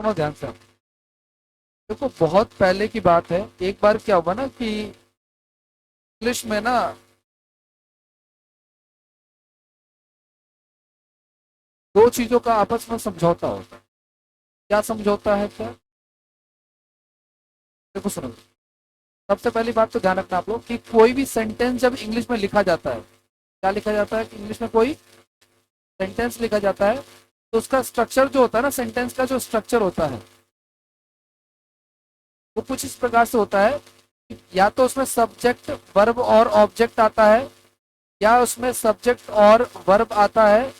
सुनो ध्यान से। देखो बहुत पहले की बात है, एक बार क्या हुआ ना कि इंग्लिश में ना दो चीजों का आपस में समझौता होता है। क्या समझौता है क्या? देखो सुनो, सबसे पहली बात तो ध्यान रखना आप लोग कि कोई भी सेंटेंस जब इंग्लिश में लिखा जाता है, क्या लिखा जाता है कि इंग्लिश में कोई सेंटेंस लिखा जाता है, तो उसका स्ट्रक्चर जो होता है ना, सेंटेंस का जो स्ट्रक्चर होता है वो कुछ इस प्रकार से होता है कि या तो उसमें सब्जेक्ट वर्ब और ऑब्जेक्ट आता है, या उसमें सब्जेक्ट और वर्ब आता है,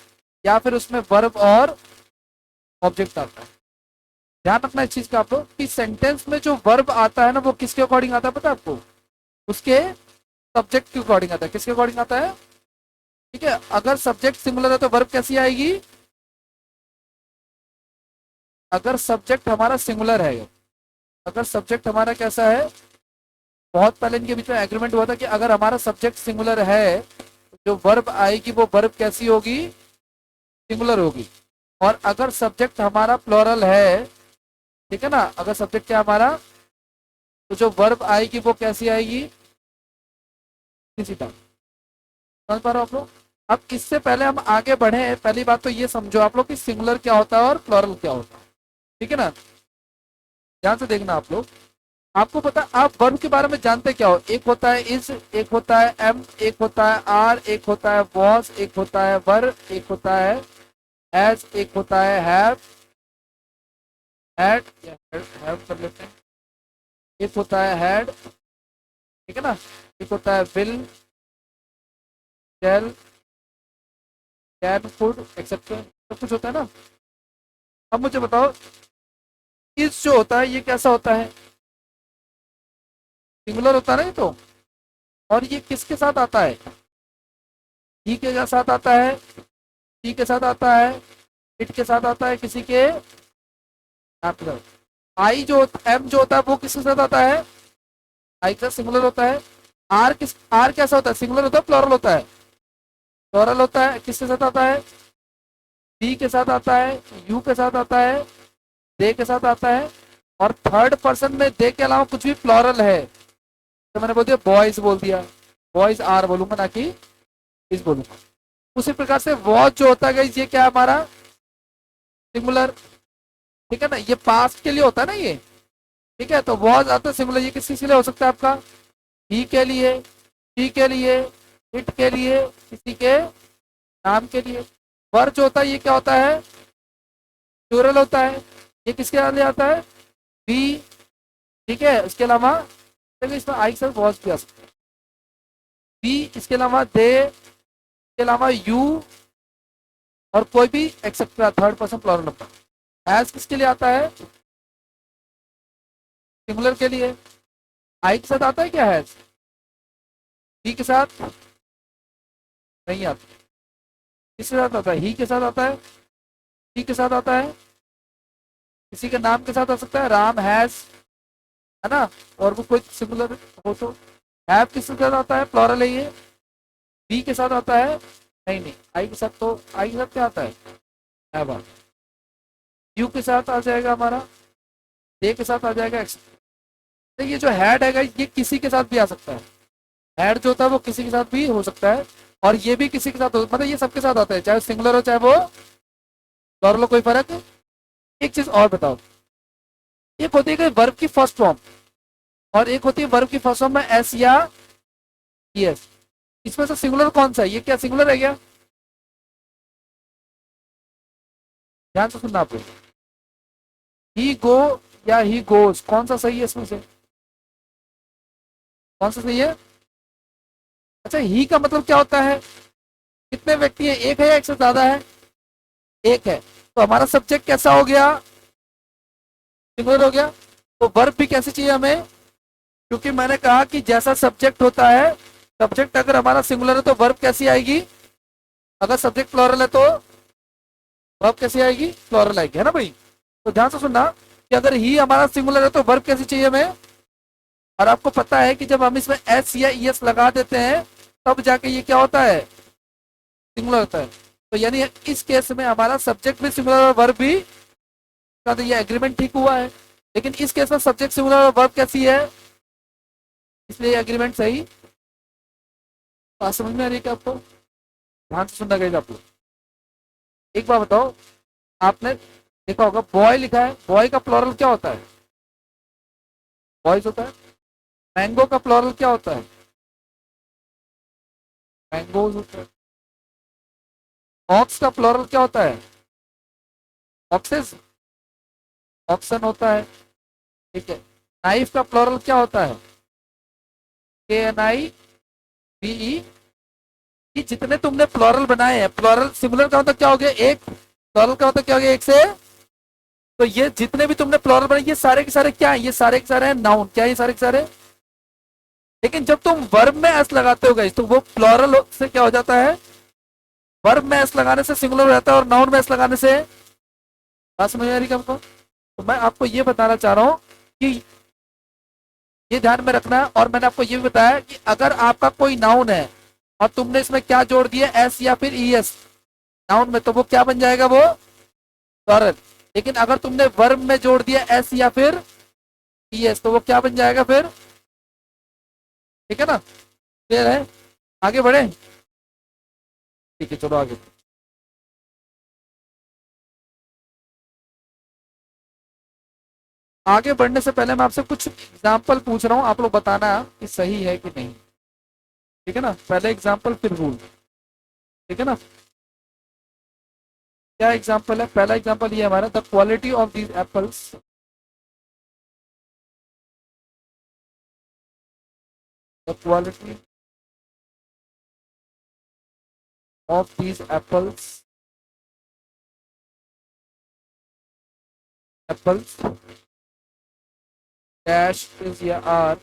या फिर उसमें वर्ब और ऑब्जेक्ट आता है। ध्यान रखना इस चीज का आप लोग कि सेंटेंस में जो वर्ब आता है ना वो किसके अकॉर्डिंग आता है पता है आपको? उसके सब्जेक्ट के अकॉर्डिंग आता है। किसके अकॉर्डिंग आता है? ठीक है, अगर सब्जेक्ट सिंगुलर है तो वर्ब कैसी आएगी? अगर सब्जेक्ट हमारा सिंगुलर है, अगर सब्जेक्ट हमारा कैसा है, बहुत पहले इनके बीच में एग्रीमेंट हुआ था कि अगर हमारा सब्जेक्ट सिंगुलर है तो जो वर्ब आएगी वो वर्ब कैसी होगी? सिंगुलर होगी। और अगर सब्जेक्ट हमारा प्लोरल है, ठीक है ना, अगर सब्जेक्ट क्या हमारा, तो जो वर्ब आएगी वो कैसी आएगी? इसी तरह। समझ पा रहे हो आप लोग? अब इससे पहले हम आगे बढ़े, पहली बात तो ये समझो आप लोग कि सिंगुलर क्या होता है और प्लोरल क्या होता है। ठीक है ना? ध्यान से देखना आप लोग। आपको पता, आप वर्ब के बारे में जानते क्या हो? एक होता है इज, एक होता है एम, एक होता है आर, एक होता है वॉज, एक होता है वर, एक होता है हैज, एक होता है हैव, हैड या हैव कर लेते हैं, एक होता है हैड, ठीक है ना, एक होता है will, shall, can, could, except, सब कुछ होता है ना। अब मुझे बताओ, इज जो होता है ये कैसा होता है? सिंगुलर होता है ना ये तो। और ये किसके साथ आता है? ही के साथ आता है, सी के साथ आता है, इट के साथ आता है, किसी के आप लोग। आई जो एम जो होता है वो किसके साथ आता है? आई के साथ सिंगुलर होता है। आर कैसा होता है? सिंगुलर होता है प्लूरल होता है? प्लूरल होता है। किसके साथ आता है? बी के साथ आता है, यू के साथ आता है, दे के साथ आता है। और थर्ड पर्सन में दे के अलावा कुछ भी प्लूरल है तो मैंने बोल दिया बॉयज बोल दिया, बॉयज आर बोलूंगा ना कि इस बोलूंगा। उसी प्रकार से वॉच जो होता है ये क्या है हमारा? सिंगुलर। ठीक है ना, ये पास्ट के लिए होता है ना ये। ठीक है, तो वॉज आता है सिंगुलर, ये किस लिए हो सकता है आपका? ही के लिए, शी के लिए, इट के लिए, किसी के नाम के लिए। वर जो होता है ये क्या होता है? प्लूरल होता है। ये किसके लिए आता है? बी। ठीक है, इसके अलावा इसमें आई से वॉज भी आ सकता है। बी, इसके अलावा दे, इसके अलावा यू, और कोई भी except third person plural number. As किसके लिए आता है? सिंगुलर के लिए। आई के साथ आता है क्या हैज? ही के साथ नहीं आता। किसके साथ आता है? ही के साथ आता है, ही के साथ आता है, किसी के नाम के साथ आ सकता है, राम हैज, है ना। और वो कोई सिंगुलर हो तो। हैव किसके साथ आता है? प्लूरल है ये। बी के साथ आता है, नहीं नहीं, आई के साथ, तो आई के साथ क्या आता है? हैव। यू के साथ आ जाएगा हमारा, दे के साथ आ जाएगा एक्स। तो ये जो हैड है ये किसी के साथ भी आ सकता है। हैड जो होता है वो किसी के साथ भी हो सकता है, और ये भी किसी के साथ हो, मतलब ये सबके साथ आता है, चाहे सिंगुलर हो चाहे वो प्लूरल हो, कोई फर्क है? एक चीज और बताओ, एक होती है वर्ब की फर्स्ट फॉर्म, और एक होती है वर्ब की फर्स्ट फॉर्म में एस या एस। इसमें से सिंगुलर कौन सा है? ये क्या सिंगुलर है क्या? ध्यान से सुनना आप लोग। ही गो या ही गोज, कौन सा सही है इसमें से? कौन सा सही है? अच्छा, ही का मतलब क्या होता है? कितने व्यक्ति है? एक है या एक से ज्यादा है? एक है। तो हमारा सब्जेक्ट कैसा हो गया? सिंगुलर हो गया। तो वर्ब भी कैसे चाहिए हमें? क्योंकि मैंने कहा कि जैसा सब्जेक्ट होता है, सब्जेक्ट अगर हमारा सिंगुलर है तो वर्ब कैसी आएगी? अगर सब्जेक्ट प्लूरल है तो वर्ब कैसी आएगी? प्लूरल आएगी, है ना भाई। तो ध्यान से सुनना कि अगर ही हमारा सिंगुलर है तो वर्ब कैसी चाहिए हमें। और आपको पता है कि जब हम इसमें एस या ई एस लगा देते हैं तब जाके ये क्या होता है? सिंगुलर होता है। तो यानी इस केस में हमारा सब्जेक्ट भी सिंगुलर और वर्ब भी तो ये एग्रीमेंट ठीक हुआ है, लेकिन इस केस में सब्जेक्ट सिंगुलर और वर्ब कैसी है, इसलिए एग्रीमेंट सही। बात समझ में आ रही है क्या आपको? ध्यान से सुनना गई आप लोग। एक बार बताओ, आपने देखा होगा बॉय लिखा है, बॉय का प्लोरल क्या होता है? बॉयज होता है। मैंगो का प्लोरल क्या होता है? मैंगोज होता है। ऑक्स का प्लोरल क्या होता है? ऑक्सेस, ऑक्सन होता है। ठीक है। नाइफ का प्लोरल क्या होता है? KNIVE। कि जितने तुमने प्लोरल बनाए हैं, प्लोरल सिंगुलर का मतलब क्या हो गया? एक। प्लोरल का मतलब क्या हो गया? एक से। तो ये जितने भी तुमने प्लोरल बनाए, ये सारे के सारे क्या है? ये सारे के सारे हैं नाउन। क्या है ये सारे के सारे? लेकिन जब तुम वर्ब में एस लगाते हो गाइस, तो वो प्लोरल से क्या हो जाता है? वर्ब में एस लगाने से सिंगुलर हो जाता है, और नाउन में एस लगाने से। बात समझ में आ रही है हमको? तो मैं आपको ये बताना चाह रहा हूं कि ये ध्यान में रखना है। और मैंने आपको ये भी बताया कि अगर आपका कोई नाउन है और तुमने इसमें क्या जोड़ दिया, एस या फिर ES नाउन में, तो वो क्या बन जाएगा? वो प्लूरल। लेकिन अगर तुमने वर्ब में जोड़ दिया एस या फिर ES, तो वो क्या बन जाएगा फिर? ठीक है ना? क्लियर है? आगे बढ़े? ठीक है, चलो आगे। आगे बढ़ने से पहले मैं आपसे कुछ एग्जाम्पल पूछ रहा हूँ, आप लोग बताना कि सही है कि नहीं। ठीक है ना? पहले एग्जाम्पल फिर रूल। ठीक है ना? क्या एग्जाम्पल है? पहला एग्जाम्पल ये हमारा, the quality of these apples, the quality of these apples, apples dash is या आर।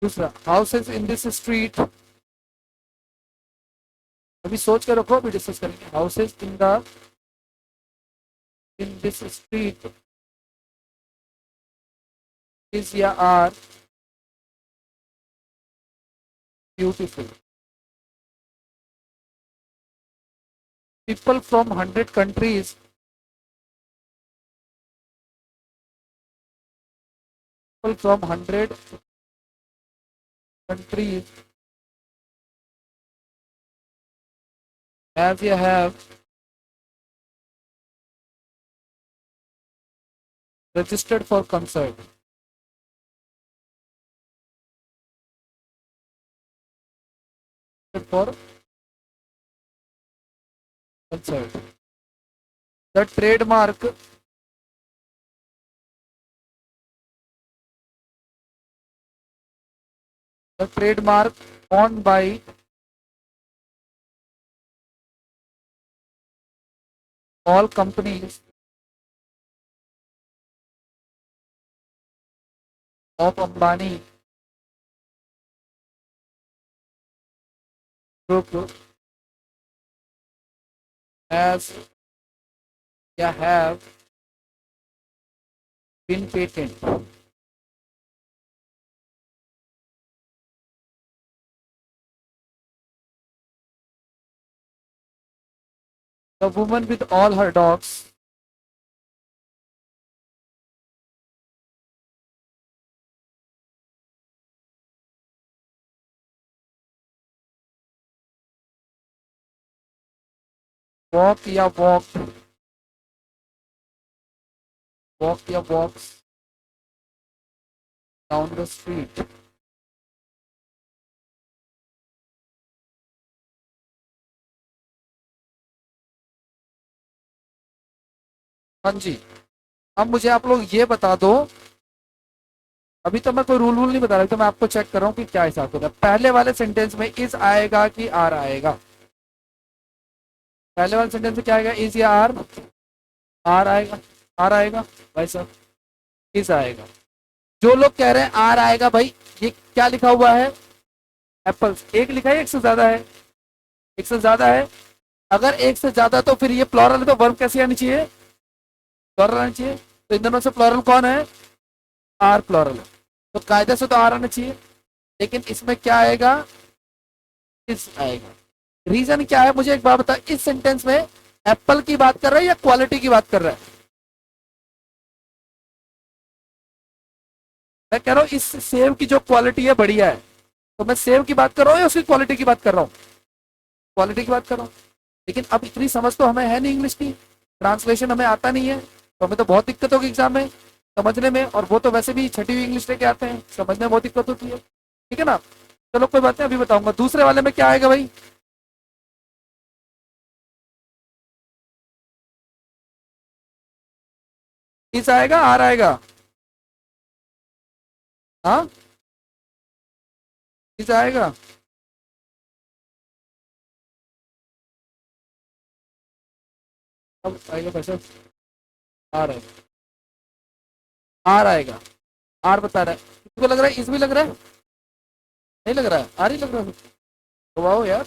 दूसरा, हाउसेस इन दिस स्ट्रीट, अभी सोच कर रखो, अभी डिस्कस करेंगे। Houses in this street is या are beautiful. People from 100 countries, people from 100 countries have registered for concert. For concert. The trademark owned by all companies of Ambani Group has have been patented. The woman with all her dogs walk या walks down the street. हाँ जी। अब मुझे आप लोग ये बता दो, अभी तो मैं कोई रूल नहीं बता रहा, तो मैं आपको चेक कर रहा हूँ कि क्या हिसाब होता है। पहले वाले सेंटेंस में इज आएगा कि आर आएगा? पहले वाले सेंटेंस में क्या आएगा? इज या आर? आर आएगा। आर आएगा भाई साहब, इज आएगा। जो लोग कह रहे हैं आर आएगा, भाई ये क्या लिखा हुआ है? एप्पल्स। एक लिखा है, एक से ज्यादा है? एक से ज्यादा है। अगर एक से ज्यादा तो फिर ये प्लॉरल है, तो वर्ब कैसे आनी चाहिए? प्लॉरल आनी चाहिए। तो इन दोनों से प्लॉरल कौन है? आर प्लॉरल है, तो कायदे से तो आर आना चाहिए। लेकिन इसमें क्या आएगा? इस आएगा। रीजन क्या है मुझे एक बात बता, इस सेंटेंस में एप्पल की बात कर रहा है या क्वालिटी की बात कर रहा है? मैं कह रहा हूँ इस सेब की जो क्वालिटी है बढ़िया है, तो मैं सेब की बात कर रहा हूँ या उसकी क्वालिटी की बात कर रहा हूँ? क्वालिटी की बात कर रहा हूँ। लेकिन अब इतनी समझ तो हमें है नहीं इंग्लिश की, ट्रांसलेशन हमें आता नहीं है, तो हमें तो बहुत दिक्कत होगी एग्जाम में समझने में, और वो तो वैसे भी छठी हुई इंग्लिश लेके आते हैं, समझने में बहुत दिक्कत होती है। ठीक है ना? चलो कोई बात नहीं, अभी बताऊंगा। दूसरे वाले में क्या आएगा भाई? इस आएगा, आर आएगा? हाँ, इस आएगा। अब आएगा वैसे, आर आएगा, आर आएगा। आर बता रहा है, किसको लग रहा है? इस भी लग रहा है? नहीं लग रहा है, आर ही लग रहा है। तो वाओ यार,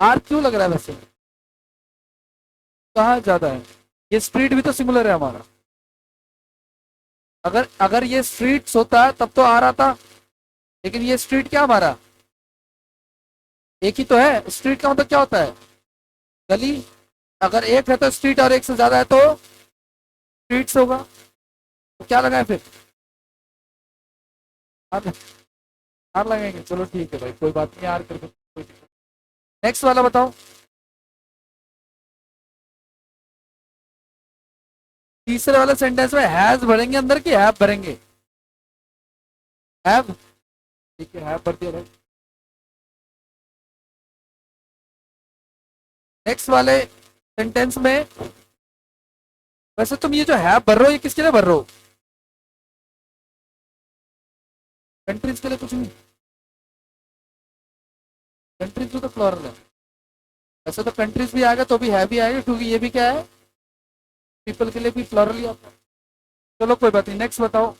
आर क्यों लग रहा है वैसे? कहाँ ज्यादा है? ये स्ट्रीट भी तो सिमिलर है हमारा। अगर अगर ये स्ट्रीट्स होता तब तो आ रहा था, लेकिन ये स्ट्रीट क्या हमारा एक ही तो है। स्ट्रीट का मतलब क्या होता है? गली। अगर एक है तो स्ट्रीट, और एक से ज्यादा है तो स्ट्रीट्स होगा। तो क्या लगाए फिर? आर, आर लगाएंगे, चलो ठीक है भाई, कोई बात नहीं, आर करके नेक्स्ट वाला बताओ। तीसरे वाले सेंटेंस में हैज भरेंगे अंदर की हैव भरेंगे? हैव, ठीक है, हैव भर दिया भाई। नेक्स्ट वाले सेंटेंस में, वैसे तुम ये जो हैव भर रहे हो, ये किसके लिए भर रहे हो? कंट्रीज के लिए कुछ नहीं, कंट्रीज तो फ्लोरल है। वैसे तो कंट्रीज भी आएगा तो भी है भी आएगा, क्योंकि ये भी क्या है, पीपल के लिए भी फ्लोरल ही आता है। चलो कोई बात नहीं, नेक्स्ट बताओ।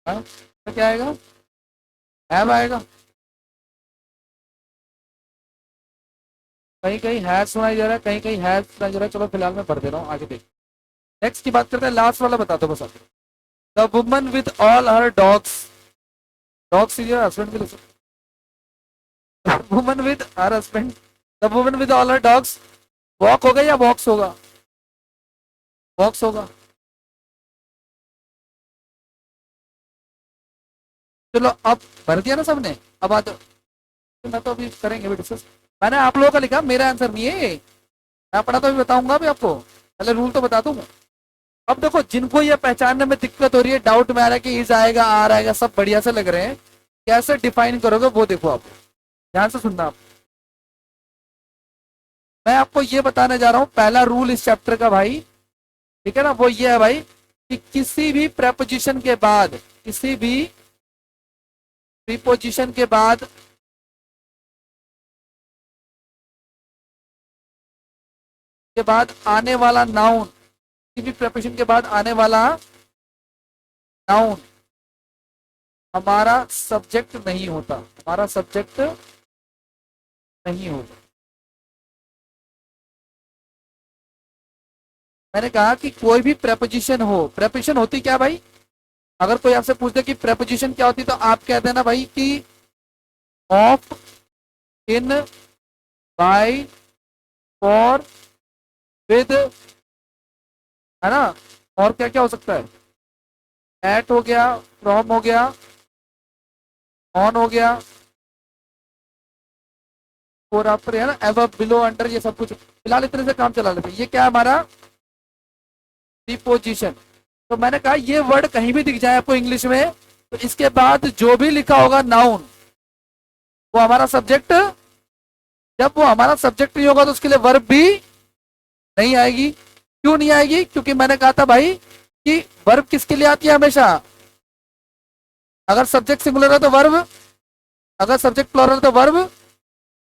हाँ, तो क्या आएगा? हैव आएगा। कहीं कहीं हैज सुनाई दे रहा है, कहीं कहीं हैज सुनाई दे रहा है। चलो फिलहाल मैं भर दे रहा हूँ, आगे देख। नेक्स्ट की बात करते हैं, लास्ट वाला बता दो बस आप। The woman with all her dogs, dogs is your husband भी लिख सकते। Woman with her husband, the woman with all her dogs, walk होगा या वॉक्स होगा? वॉक्स होगा। चलो अब भर दिया ना सबने, अब आ जाओ। मैं तो अभी करेंगे भी डिस्कस। मैंने आप लोगों का लिखा, मेरा आंसर नहीं है। मैं पढ़ा तो अभी बताऊंगा अभी आपको, पहले रूल तो बता दूंगा। अब देखो, जिनको ये पहचानने में दिक्कत हो रही है, डाउट में आ रहा है कि इज आएगा आर आएगा, सब बढ़िया से लग रहे हैं, कैसे डिफाइन करोगे वो देखो आप, ध्यान से सुनना आप। मैं आपको ये बताने जा रहा हूं पहला रूल इस चैप्टर का भाई, ठीक है ना, वो ये है भाई कि किसी भी प्रेपोजिशन के बाद, किसी भी प्रीपोजिशन के बाद आने वाला नाउन, किसी भी प्रेपोजिशन के बाद आने वाला नाउन हमारा सब्जेक्ट नहीं होता, हमारा सब्जेक्ट नहीं होता। मैंने कहा कि कोई भी प्रेपोजिशन हो, प्रेपोजिशन होती क्या भाई? अगर कोई आपसे पूछते कि प्रेपोजिशन क्या होती, तो आप कह देना भाई कि of, in, by, for, with, है ना? और क्या क्या हो सकता है? एट हो गया, फ्रॉम हो गया, ऑन हो गया, फोर आफ्टर, है ना, एव, बिलो, अंडर, ये सब कुछ। फिलहाल इतने से काम चला लेते हैं। ये क्या है हमारा? प्रीपोजिशन। तो मैंने कहा ये वर्ड कहीं भी दिख जाए आपको इंग्लिश में, तो इसके बाद जो भी लिखा होगा नाउन, वो हमारा सब्जेक्ट, जब वो हमारा सब्जेक्ट नहीं होगा तो उसके लिए वर्ब भी नहीं आएगी। क्यों नहीं आएगी? क्योंकि मैंने कहा था भाई कि वर्ब किसके लिए आती है हमेशा? अगर सब्जेक्ट सिंगुलर है तो वर्ब, अगर सब्जेक्ट प्लूरल है तो वर्ब।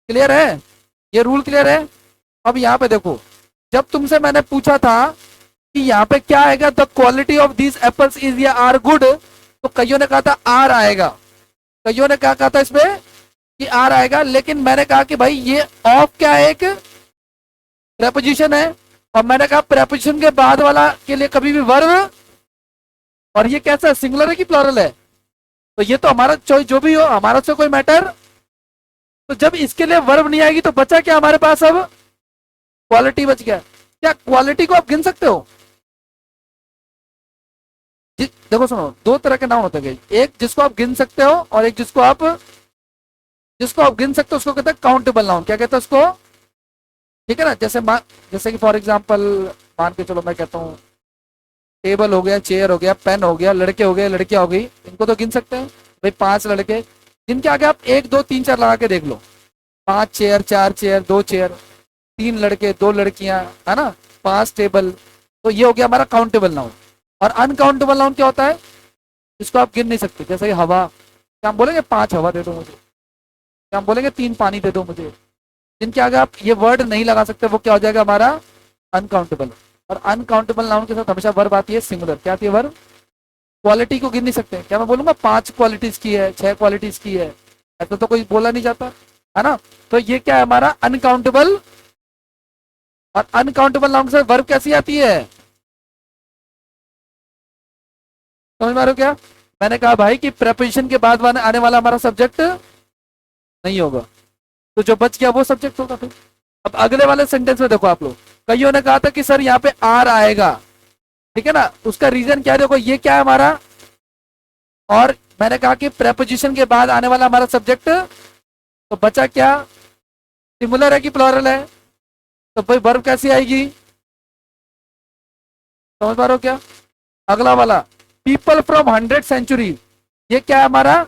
क्लियर है? ये रूल क्लियर है? अब यहाँ पे देखो, जब तुमसे मैंने पूछा था कि यहाँ पे क्या आएगा, the quality of these apples is या आर गुड, तो कईयों ने कहा था आर आएगा, कईयों ने क्या कहा था इसमें कि आर आएगा। लेकिन मैंने कहा कि भाई ये ऑफ क्या है, एक प्रेपोजिशन है, और मैंने कहा प्रेपोजिशन के बाद वाला के लिए कभी भी वर्ब और ये कैसा है, सिंगुलर है कि प्लॉरल है? तो ये तो हमारा चॉइस जो भी हो, हमारा से कोई मैटर। तो जब इसके लिए वर्ब नहीं आएगी तो बचा क्या हमारे पास अब? क्वालिटी बच गया। क्या क्वालिटी को आप गिन सकते हो? देखो सुनो, दो तरह के नाउन होते हैं, एक जिसको आप गिन सकते हो और एक जिसको आप गिन सकते हो उसको कहते हैं काउंटेबल नाउन। क्या कहते हैं उसको? ठीक है ना, जैसे कि फॉर एग्जांपल मान के चलो मैं कहता हूँ टेबल हो गया, चेयर हो गया, पेन हो गया, लड़के हो गए, लड़कियां हो गई, इनको तो गिन सकते हैं भाई, 5 लड़के, जिनके आगे आप 1 2 3 4 लगा के देख लो, 5 चेयर, 4 चेयर, 2 चेयर, 3 लड़के, 2 लड़कियां, है ना, 5 टेबल। तो ये हो गया हमारा काउंटेबल नाउन। और अनकाउंटेबल नाउन क्या होता है? जिसको आप गिन नहीं सकते, जैसे कि हवा, क्या हम बोलेंगे 5 हवा दे दो मुझे? क्या हम बोलेंगे 3 पानी दे दो मुझे? जिनके आगे आप ये वर्ड नहीं लगा सकते वो क्या हो जाएगा हमारा? अनकाउंटेबल। और अनकाउंटेबल नाउन के साथ हमेशा वर्ब आती है सिंगुलर। क्या आती है वर्ब? क्वालिटी को गिन नहीं सकते, क्या मैं बोलूंगा 5 क्वालिटीज की है, 6 क्वालिटीज की है, ऐसा तो कोई बोला नहीं जाता, है ना? तो ये क्या है हमारा? अनकाउंटेबल। और अनकाउंटेबल नाउन के साथ वर्ब कैसी आती है? समझ में आ रहे हो क्या? मैंने कहा भाई कि प्रेपोजिशन के बाद आने वाला हमारा सब्जेक्ट नहीं होगा, तो जो बच गया वो सब्जेक्ट होगा फिर। अब अगले वाले सेंटेंस में देखो आप लोग, कईयों ने कहा था कि सर यहाँ पे आर आएगा, ठीक है ना, उसका रीजन क्या है? देखो ये क्या है हमारा, और मैंने कहा कि प्रेपोजिशन के बाद आने वाला हमारा सब्जेक्ट, तो बचा क्या? सिंगुलर है कि प्लूरल है? तो भाई वर्ब कैसी आएगी? समझ पा रहे हो क्या? अगला वाला, पीपल फ्रॉम 100 सेंचुरी, ये क्या है हमारा?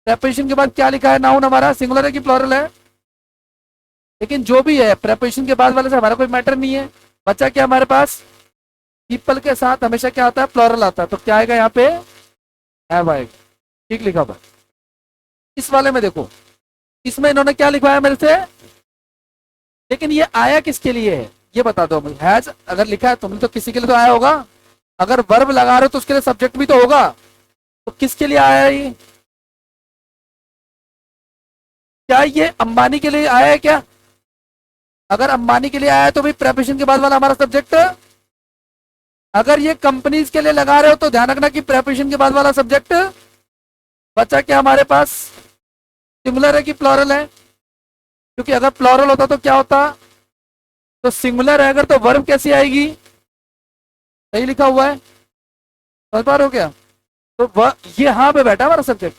प्रेपोजिशन के बाद क्या लिखा है? नाउन हमारा सिंगुलर है कि प्लूरल है? लेकिन जो भी है प्रेपोजिशन के बाद वाले से हमारा कोई मैटर नहीं है। बचा क्या हमारे पास? पीपल के साथ हमेशा क्या आता है? प्लूरल आता है, तो क्या आएगा यहाँ पे? हैव आएगा। ठीक लिखा हुआ। इस वाले में देखो, इसमें इन्होंने क्या लिखवाया मेरे से, लेकिन ये आया किसके लिए है ये बता दो मुझे। हैज अगर लिखा है तुमने तो किसी के लिए तो आया होगा, अगर वर्ब लगा रहे हो तो उसके लिए सब्जेक्ट भी तो होगा, तो किसके लिए आया ये? क्या ये अंबानी के लिए आया है क्या? अगर अंबानी के लिए आया है तो भाई प्रेपोजिशन के बाद वाला हमारा सब्जेक्ट, अगर ये कंपनीज के लिए लगा रहे हो तो ध्यान रखना कि प्रेपोजिशन के बाद वाला सब्जेक्ट बचा क्या हमारे पास? सिंगुलर है कि प्लूरल है? क्योंकि अगर प्लूरल होता तो क्या होता? तो सिंगुलर है अगर, तो वर्ब कैसी आएगी? सही लिखा हुआ है, समझ पा रहे हो क्या? तो ये यहाँ पे बैठा हमारा सब्जेक्ट।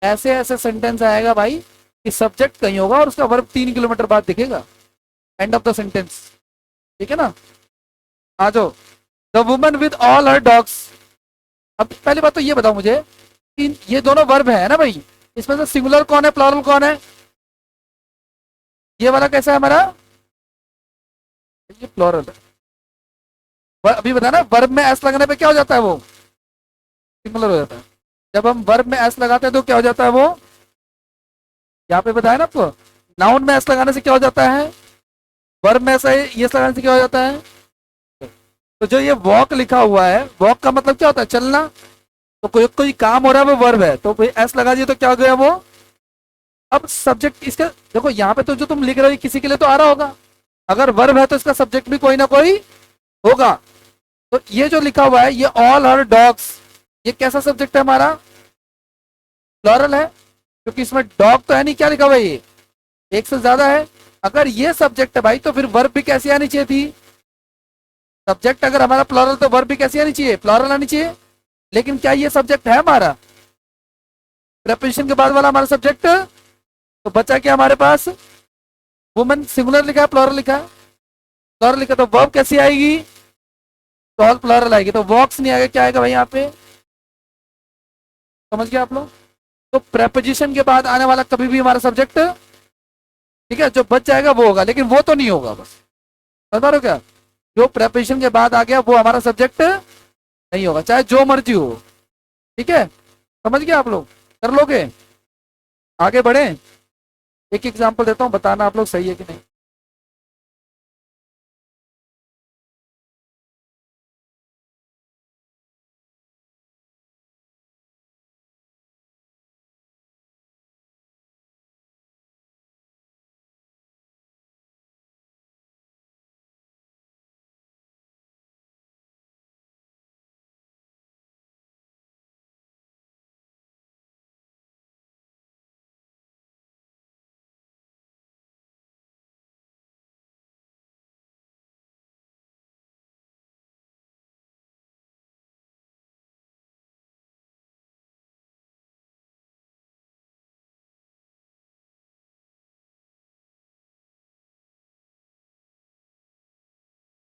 ऐसे ऐसे सेंटेंस आएगा भाई कि सब्जेक्ट कहीं होगा और उसका वर्ब 3 किलोमीटर बाद दिखेगा, एंड ऑफ द सेंटेंस। ठीक है ना? आ जाओ, the woman with all her dogs. अब पहली बात तो ये बताओ मुझे कि ये दोनों वर्ब है ना भाई, इसमें से सिंगुलर कौन है, प्लूरल कौन है? ये वाला कैसा है हमारा? ये प्लूरल है। अभी बताया ना, वर्ब में एस लगने पे क्या हो जाता है? वो सिंगुलर हो जाता है। जब हम वर्ब में एस लगाते हैं तो क्या हो जाता है वो? यहाँ पे बताया ना आपको, नाउन में एस लगाने से क्या हो जाता है, वर्ब में ऐसा ये लगाने से क्या हो जाता है? तो जो ये वॉक लिखा हुआ है, वॉक का मतलब क्या होता है? चलना। तो कोई कोई काम हो रहा है वो वर्ब है, तो एस लगा दिए तो क्या हो गया वो? अब सब्जेक्ट इसका देखो, यहाँ पे तो जो तुम लिख रहे हो किसी के लिए तो आ रहा होगा, अगर वर्ब है तो इसका सब्जेक्ट भी कोई ना कोई होगा। तो ये जो लिखा हुआ है ये ऑल हर डॉग्स, ये कैसा सब्जेक्ट है हमारा? प्लूरल है, क्योंकि इसमें डॉग तो है नहीं, क्या लिखा हुआ है ये? एक से ज्यादा है। अगर ये सब्जेक्ट है भाई तो फिर वर्ब भी कैसी आनी चाहिए थी? सब्जेक्ट अगर हमारा प्लूरल तो वर्ब भी कैसी आनी चाहिए? प्लूरल आनी चाहिए। लेकिन क्या ये सब्जेक्ट है हमारा? प्रेपोजिशन के बाद वाला हमारा सब्जेक्ट। तो बचा क्या हमारे पास? वुमन सिंगुलर लिखा है, प्लूरल लिखा है? प्लूरल लिखा तो वर्ब कैसी आएगी? तो ऑल प्लूरल आएगी, तो वॉक्स नहीं आएगा, क्या आएगा भाई यहाँ पे? समझ गया आप लोग? तो प्रेपोजिशन के बाद आने वाला कभी भी हमारा सब्जेक्ट, ठीक है, जो बच जाएगा वो होगा, लेकिन वो तो नहीं होगा बस। समझ पा रहे हो क्या? जो प्रेपोजिशन के बाद आ गया वो हमारा सब्जेक्ट नहीं होगा, चाहे जो मर्जी हो। ठीक है, समझ गया आप लोग? कर लोगे? आगे बढ़े, एक एग्जांपल देता हूँ, बताना आप लोग सही है कि नहीं।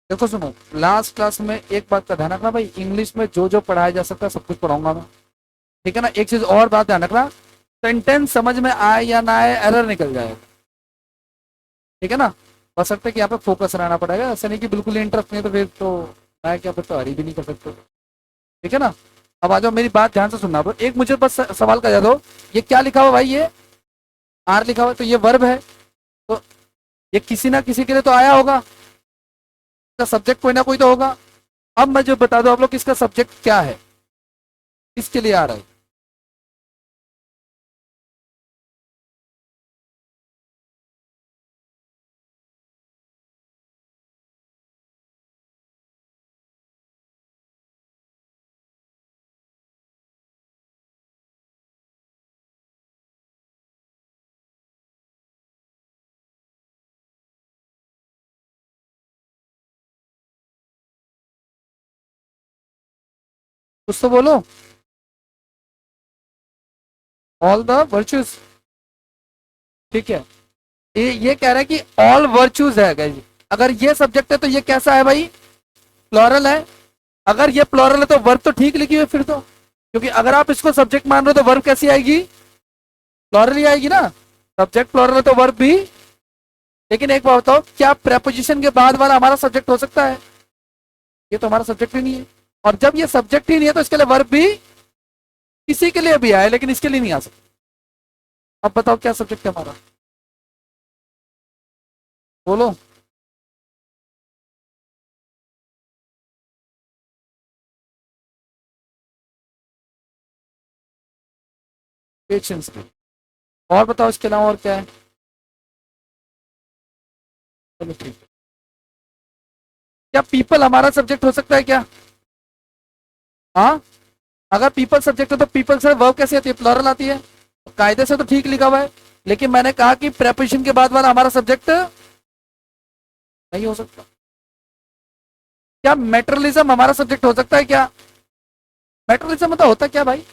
देखो सुनो, लास्ट क्लास में एक बात का ध्यान रखना भाई, इंग्लिश में जो जो पढ़ाया जा सकता है सब कुछ पढ़ाऊंगा मैं, ठीक है ना। एक चीज और बात ध्यान रखना, सेंटेंस समझ में आए या ना आए एरर निकल जाएगा, ठीक है ना। बशर्ते कि यहाँ पे फोकस रहना पड़ेगा, ऐसा नहीं कि बिल्कुल ही इंटरेस्ट नहीं तो फिर तो मैं क्या पता हरी भी नहीं कर सकते, ठीक है ना। अब आ जाओ, मेरी बात ध्यान से सुनना। अब एक मुझे बस सवाल का दो, ये क्या लिखा हुआ भाई, ये आर लिखा हुआ है, तो ये वर्ब है, तो ये किसी ना किसी के लिए तो आया होगा, इसका सब्जेक्ट कोई ना कोई तो होगा। अब मैं जो बता दो आप लोग, इसका सब्जेक्ट क्या है, किसके लिए आ रहा है। कुछ तो बोलो। ऑल द वर्चूज, ठीक है। ये कह रहा है कि ऑल वर्चूज है guys। अगर ये सब्जेक्ट है तो ये कैसा है भाई, प्लॉरल है। अगर ये प्लॉरल है तो वर्ब तो ठीक लिखी हुई है फिर तो, क्योंकि अगर आप इसको सब्जेक्ट मान रहे हो तो वर्ब कैसी आएगी, प्लॉरल ही आएगी ना। सब्जेक्ट प्लॉरल है तो वर्ब भी। लेकिन एक बात बताओ, क्या प्रेपोजिशन के बाद वाला हमारा सब्जेक्ट हो सकता है, ये तो हमारा सब्जेक्ट ही नहीं है। और जब ये सब्जेक्ट ही नहीं है तो इसके लिए वर्ब भी किसी के लिए भी आए, लेकिन इसके लिए नहीं आ सकता। अब बताओ क्या सब्जेक्ट है हमारा, बोलो। पेशेंस की। और बताओ इसके अलावा और क्या है। चलो ठीक है। क्या पीपल हमारा सब्जेक्ट हो सकता है क्या, हाँ। अगर पीपल सब्जेक्ट है तो पीपल से वर्ब कैसे आती है, प्लॉरल आती है। कायदे से तो ठीक लिखा हुआ है, लेकिन मैंने कहा कि प्रेपोजिशन के बाद वाला हमारा सब्जेक्ट नहीं हो सकता। क्या मेटरलिज्म हमारा सब्जेक्ट हो सकता है क्या, मेटरलिज्म मतलब होता क्या भाई,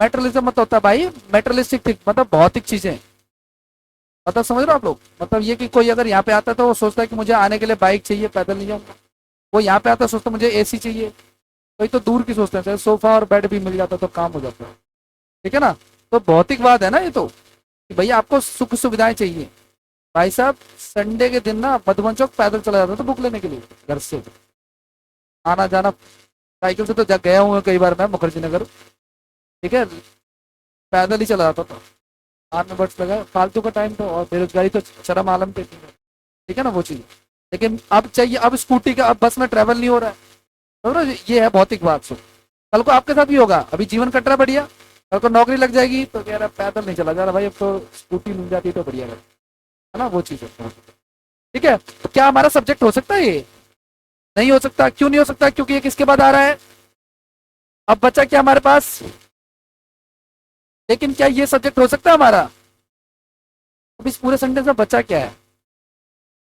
मेटरलिज्म मतलब होता भाई मेटरलिस्टिक थिंग, मतलब भौतिक चीजें। मतलब समझ रहे हो आप लोग, मतलब ये कि कोई अगर यहाँ पे आता है तो वो सोचता है कि मुझे आने के लिए बाइक चाहिए, पैदल नहीं जाऊंगा। वो यहाँ पे आता है सोचता है मुझे एसी चाहिए, कोई तो दूर की सोचते हैं, सोफा और बेड भी मिल जाता तो काम हो जाता है, ठीक है ना। तो भौतिकवाद है ना ये तो, कि भैया आपको सुख सुविधाएं चाहिए। भाई साहब संडे के दिन ना मधुबन चौक पैदल चला जाता था बुक लेने के लिए, घर से आना जाना, साइकिल से तो गया हूँ कई बार मैं मुखर्जी नगर, ठीक है, पैदल ही चला जाता था। 8 मिनट लगा, फालतू का टाइम तो, और बेरोजगारी तो चरम आलम पे थी, ठीक है ना वो चीज़। लेकिन अब चाहिए, अब स्कूटी का, अब बस में ट्रैवल नहीं हो रहा है, तो ना ये है भौतिकवाद। सो कल को आपके साथ भी होगा, अभी जीवन कट रहा है बढ़िया, कल को नौकरी लग जाएगी तो कह रहा पैदल नहीं चला जा रहा भाई, अब तो स्कूटी मिल जाती तो बढ़िया है ना वो चीज़ है। ठीक है, तो क्या हमारा सब्जेक्ट हो सकता है ये, नहीं हो सकता। क्यों नहीं हो सकता, क्योंकि ये किसके बाद आ रहा है। अब बचा क्या हमारे पास, लेकिन क्या ये सब्जेक्ट हो सकता है हमारा। अब इस पूरे सेंटेंस में बचा क्या है,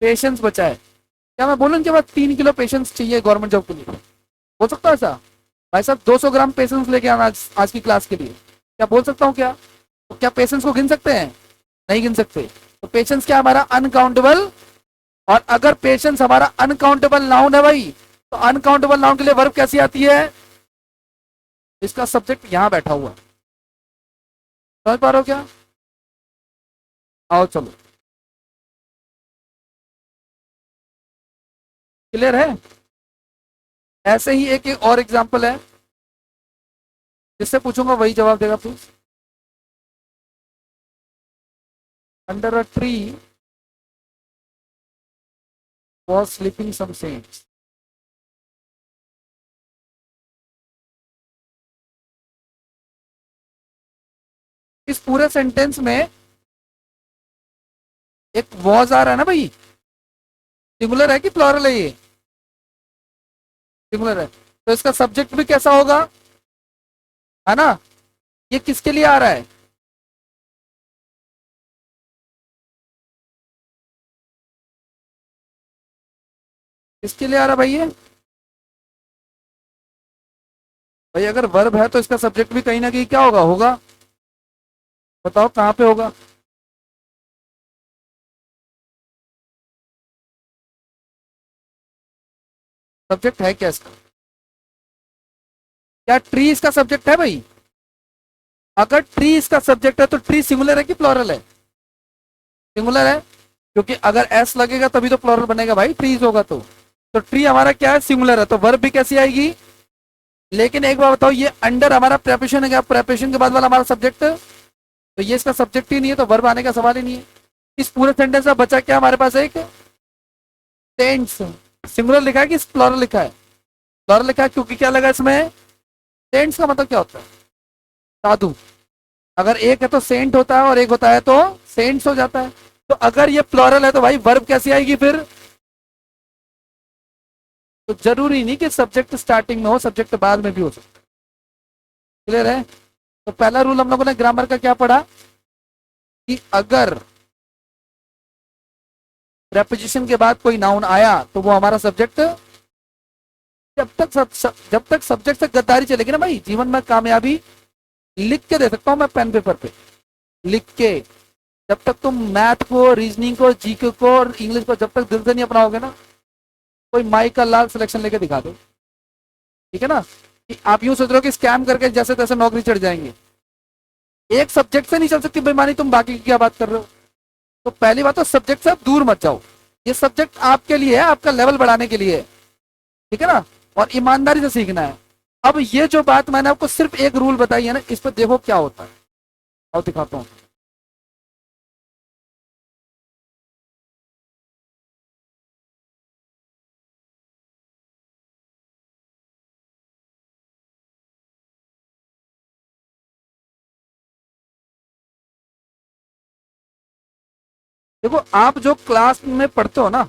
पेशेंस बचा है। क्या मैं बोलूँ इनके बाद 3 किलो पेशेंस चाहिए गवर्नमेंट जॉब के लिए, हो सकता है ऐसा। भाई साहब 200 ग्राम पेशेंस लेके आना आज की क्लास के लिए, क्या बोल सकता हूँ क्या, तो क्या पेशेंस को गिन सकते हैं, नहीं गिन सकते। तो पेशेंस क्या हमारा अनकाउंटेबल, और अगर पेशेंस हमारा अनकाउंटेबल नाउन है भाई, तो अनकाउंटेबल नाउन के लिए वर्ब कैसी आती है, इसका सब्जेक्ट यहां बैठा हुआ है। समझ पा रहे हो क्या, आओ चलो, क्लियर है। ऐसे ही एक और एग्जांपल है, जिससे पूछूंगा वही जवाब देगा please. Under a tree was sleeping some saints। इस पूरे सेंटेंस में एक वॉज आ रहा है ना भाई, सिंगुलर है कि प्लूरल है, ये सिंगुलर है, तो इसका सब्जेक्ट भी कैसा होगा, है ना। ये किसके लिए आ रहा है, किसके लिए आ रहा है भाई ये। भाई अगर वर्ब है तो इसका सब्जेक्ट भी कहीं ना कहीं क्या होगा, होगा। बताओ कहाँ पे होगा। सब्जेक्ट है क्या इसका? क्या ट्री इसका सब्जेक्ट है भाई? अगर ट्री इसका सब्जेक्ट है तो ट्री सिंगुलर है कि प्लूरल है? सिंगुलर है, क्योंकि अगर एस लगेगा तभी तो प्लूरल बनेगा भाई, ट्रीज होगा तो ट्री हमारा क्या है? सिंगुलर है, तो वर्ब भी कैसी आएगी? लेकिन एक बार बताओ, ये अंडर हमारा प्रेपोजिशन है क्या? प्रेपोजिशन के बाद वाला हमारा सब्जेक्ट, तो ये इसका सब्जेक्ट ही नहीं है, तो वर्ब आने का सवाल ही नहीं है। इस पूरे सेंटेंस में बचा क्या हमारे पास? एक टेंस। सिंगुलर लिखा है कि प्लूरल लिखा है? प्लूरल लिखा है, क्योंकि क्या लगा इसमें? टेंस का मतलब क्या होता है? साधु। अगर एक है तो सेंट होता है और एक होता है तो सेंट्स हो जाता है। तो अगर ये प्लूरल है तो भाई वर्ब कैसी आएगी फिर? तो जरूरी नहीं कि सब्जेक्ट स्टार्टिंग में हो, सब्जेक्ट बाद में भी हो सकता है। क्लियर है? तो पहला रूल हम लोगों ने ग्रामर का क्या पढ़ा कि अगर प्रेपोजिशन के बाद कोई नाउन आया तो वो हमारा सब्जेक्ट। जब तक सब्जेक्ट से गद्दारी चलेगी ना भाई, जीवन में कामयाबी लिख के दे सकता हूं मैं पेन पेपर पे, लिख के। जब तक तुम मैथ को, रीजनिंग को, जीके को और इंग्लिश को जब तक दिल से नहीं अपनाओगे ना, कोई माई का लाल सिलेक्शन लेके दिखा दो, ठीक है ना? कि आप यूं सोच रहे हो कि स्कैम करके जैसे तैसे नौकरी चढ़ जाएंगे। एक सब्जेक्ट से नहीं चल सकती बेईमानी, तुम बाकी की क्या बात कर रहे हो? तो पहली बात तो सब्जेक्ट से आप दूर मत जाओ। ये सब्जेक्ट आपके लिए है, आपका लेवल बढ़ाने के लिए है, ठीक है ना? और ईमानदारी से सीखना है। अब ये जो बात मैंने आपको सिर्फ एक रूल बताई है ना, इस पर देखो क्या होता है, और दिखाता हूं। देखो, आप जो क्लास में पढ़ते हो ना,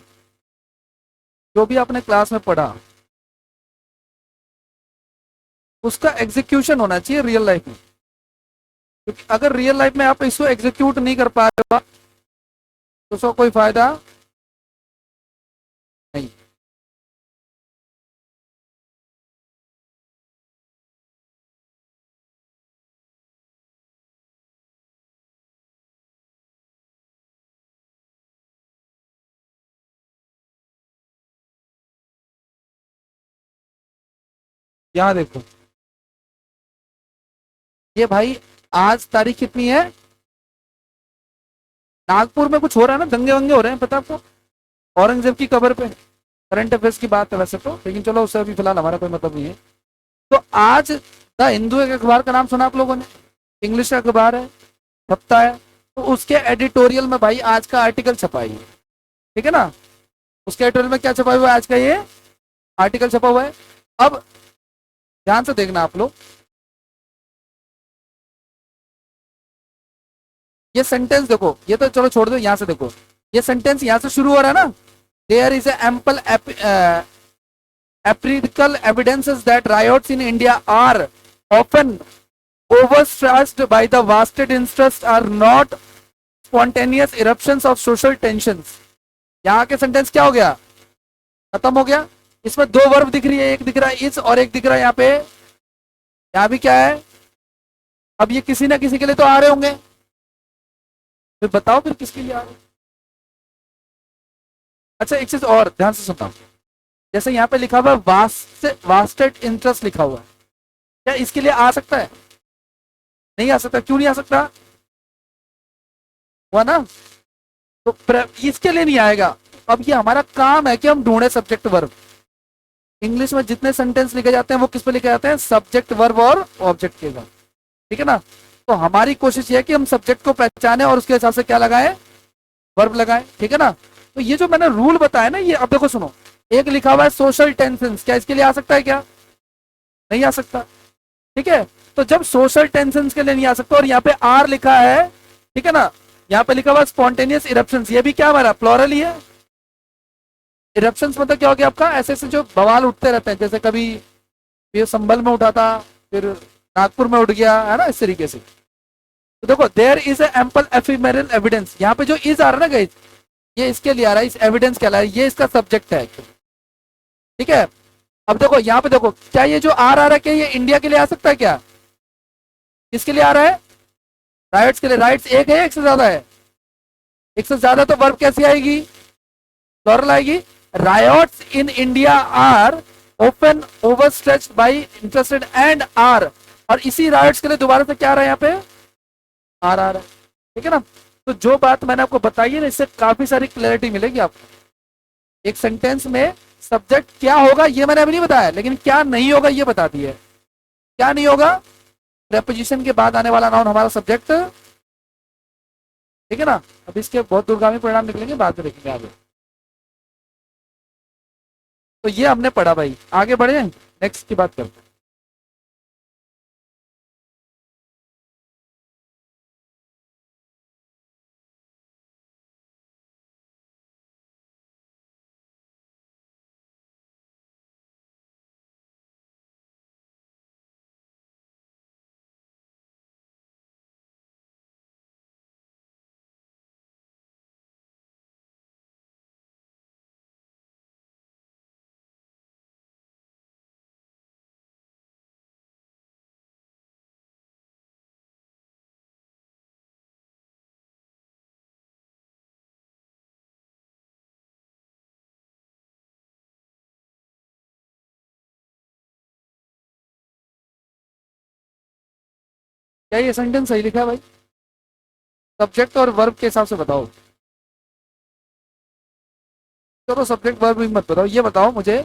जो भी आपने क्लास में पढ़ा, उसका एग्जीक्यूशन होना चाहिए रियल लाइफ में। क्योंकि अगर रियल लाइफ में आप इसको एग्जीक्यूट नहीं कर पा रहे हो तो उसका कोई फायदा नहीं। यहां देखो, ये भाई आज तारीख कितनी है? नागपुर में कुछ हो रहा है ना, दंगे वंगे हो रहे हैं, पता आपको? औरंगजेब की कबर पे। करंट अफेयर्स की बात है वैसे तो, लेकिन चलो उससे अभी फिलहाल हमारा कोई मतलब नहीं है। तो आज द हिंदू एक अखबार का नाम सुना आप लोगों ने? इंग्लिश का अखबार है, छपता है। तो उसके एडिटोरियल में भाई आज का आर्टिकल छपा है, ठीक है ना? उसके एडिटोरियल में क्या छपा हुआ है? आज का ये आर्टिकल छपा हुआ है। अब ध्यान से देखना आप लोग, ये सेंटेंस देखो, ये तो चलो छोड़ दो, यहां से देखो, ये सेंटेंस यहां से शुरू हो रहा है ना। There is ample empirical evidences that riots in India are often overstressed by the vested interest are not spontaneous eruptions of social tensions। यहाँ के सेंटेंस क्या हो गया? खत्म हो गया। इसमें दो वर्ब दिख रही है, एक दिख रहा है इज और एक दिख रहा है यहाँ पे। यहाँ भी क्या है? अब ये किसी ना किसी के लिए तो आ रहे होंगे, फिर बताओ फिर किसके लिए आ रहे? अच्छा, एक चीज और ध्यान से सुनता हूं, जैसे यहाँ पे लिखा हुआ है वास्टेड इंटरेस्ट लिखा हुआ है, क्या इसके लिए आ सकता है? नहीं आ सकता। क्यों नहीं आ सकता? हुआ ना? तो इसके लिए नहीं आएगा। अब ये हमारा काम है कि हम ढूंढे सब्जेक्ट वर्ब। इंग्लिश में जितने सेंटेंस लिखे जाते हैं वो किस पे लिखे जाते हैं? सब्जेक्ट वर्ब और ऑब्जेक्ट के साथ, ठीक है ना? तो हमारी कोशिश ये है कि हम सब्जेक्ट को पहचाने और उसके हिसाब से क्या लगाएं? वर्ब लगाएं, ठीक है ना? तो ये जो मैंने रूल बताया ना, ये अब देखो सुनो, एक लिखा हुआ है सोशल टेंशंस, क्या इसके लिए आ सकता है? क्या नहीं आ सकता? ठीक है, तो जब सोशल टेंशंस के लिए नहीं आ सकता और यहाँ पे आर लिखा है, ठीक है ना, यहाँ पे लिखा हुआ स्पॉन्टेनियस इरप्शंस, ये भी क्या हमारा प्लूरल ही है। इरप्शंस मतलब क्या हो गया आपका? ऐसे ऐसे जो बवाल उठते रहते हैं, जैसे कभी ये संभल में उठा था, फिर नागपुर में उठ गया, है ना, इस तरीके से। तो देखो, there is ample ephemeral evidence, यहाँ पे जो इज आ रहा है ना गाइस, ये इसके लिए आ रहा है, इस एविडेंस कहला है, ये इसका सब्जेक्ट है, ठीक है? अब देखो यहाँ पे देखो, क्या ये जो आर आ रहा है, क्या ये इंडिया के लिए आ सकता है? क्या किसके लिए आ रहा है? राइट्स के लिए। राइट्स एक है, एक से ज्यादा है? एक से ज्यादा, तो वर्ब कैसी आएगी? प्लूरल आएगी। Riots in India are open over stretch by interested and are, और इसी राइट्स के लिए दोबारा से क्या आ रहा है यहाँ पे, आर आ रहा है। ठीक है ना। तो जो बात मैंने आपको बताई है ना, इससे काफी सारी क्लैरिटी मिलेगी आपको। एक सेंटेंस में सब्जेक्ट क्या होगा ये मैंने अभी नहीं बताया, लेकिन क्या नहीं होगा ये बता दिया है। क्या नहीं होगा, प्रेपोजिशन के बाद आने वाला नाउन हमारा सब्जेक्ट। ठीक है ना। अब इसके बहुत दूरगामी परिणाम निकलेंगे, बाद में देखेंगे आगे। तो ये हमने पढ़ा भाई, आगे बढ़े, नेक्स्ट की बात करते हैं। क्या ये सेंटेंस सही लिखा है भाई? सब्जेक्ट और वर्ब के हिसाब से बताओ। चलो सब्जेक्ट वर्ब भी मत बताओ, ये बताओ मुझे,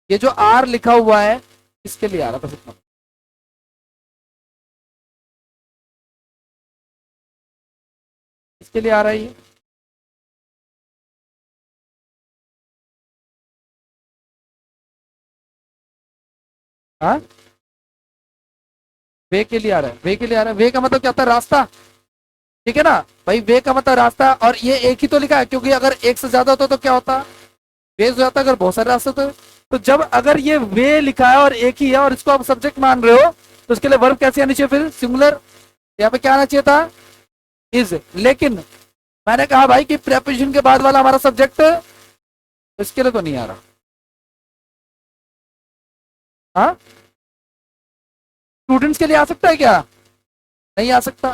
ये जो आर लिखा हुआ है इसके लिए आ रहा, बस इतना। इसके लिए आ रहा है ये। हाँ, वे के लिए आ रहा है, वे के लिए आ रहा है। वे का मतलब क्या होता है, रास्ता। ठीक है ना भाई, वे का मतलब रास्ता, और ये एक ही तो लिखा है, क्योंकि अगर एक से ज्यादा होता तो क्या होता, वे हो जाता, अगर बहुत सारे रास्ते होते। तो जब अगर ये वे लिखा है और एक ही है और इसको आप सब्जेक्ट मान रहे हो, तो उसके लिए वर्ब कैसे आनी चाहिए फिर, सिंगुलर। यहाँ पे क्या आना चाहिए था, इज। लेकिन मैंने कहा भाई कि प्रेपोजिशन के बाद वाला हमारा सब्जेक्ट, इसके लिए तो नहीं आ रहा। हाँ, स्टूडेंट्स के लिए आ सकता है क्या, नहीं आ सकता।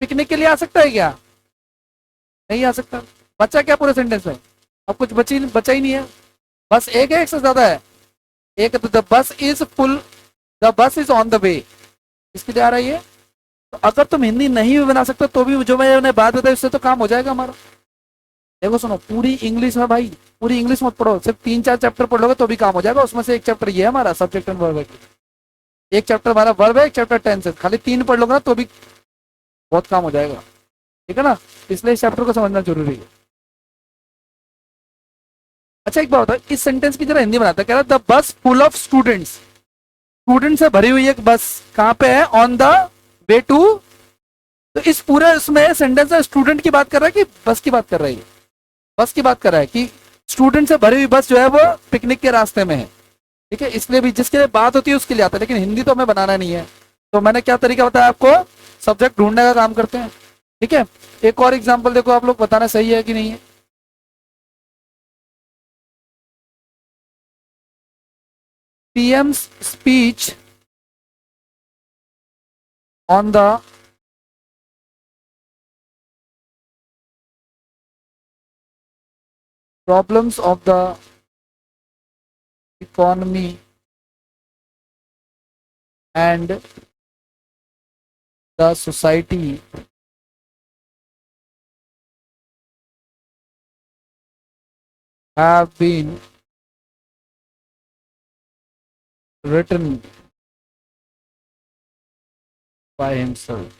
पिकनिक के लिए आ सकता है क्या, नहीं आ सकता। बचा क्या पूरे सेंटेंस में, अब कुछ बचा ही नहीं है। बस एक है, एक से ज्यादा है, एक। The bus is full, the bus is on the way, इसके लिए आ रहा है ये। तो अगर तुम हिंदी नहीं भी बना सकते तो भी जो मैंने बात बताई उससे तो काम हो जाएगा हमारा। देखो सुनो, पूरी इंग्लिश में भाई, पूरी इंग्लिश मत पढ़ो, सिर्फ 3-4 चैप्टर पढ़ लोगे तो भी काम हो जाएगा। उसमें से एक चैप्टर ये है हमारा सब्जेक्ट एंड वर्ब है। एक चैप्टर हमारा वर्ब है, एक चैप्टर टेंस है। खाली 3 पढ़ लोगे ना तो भी बहुत काम हो जाएगा। ठीक है ना। इसलिए इस चैप्टर को समझना जरूरी है। अच्छा एक बात बताओ, इस सेंटेंस की जरा हिंदी बनाता है। कह रहा the bus full of students, student से भरी हुई एक बस कहाँ पे है, ऑन द वे टू। तो इस पूरे उसमें सेंटेंस में स्टूडेंट की बात कर रहा है कि बस की बात कर रही है, बस की बात कर रहा है कि स्टूडेंट से भरी हुई बस जो है वो पिकनिक के रास्ते में है। ठीक है, इसलिए भी जिसके लिए बात होती है उसके लिए आता है, लेकिन हिंदी तो हमें बनाना नहीं है। तो मैंने क्या तरीका बताया आपको, सब्जेक्ट ढूंढने का काम करते हैं। ठीक है, एक और एग्जाम्पल देखो, आप लोग बताना सही है कि नहीं है। PM speech on the problems of the economy and the society have been written by himself।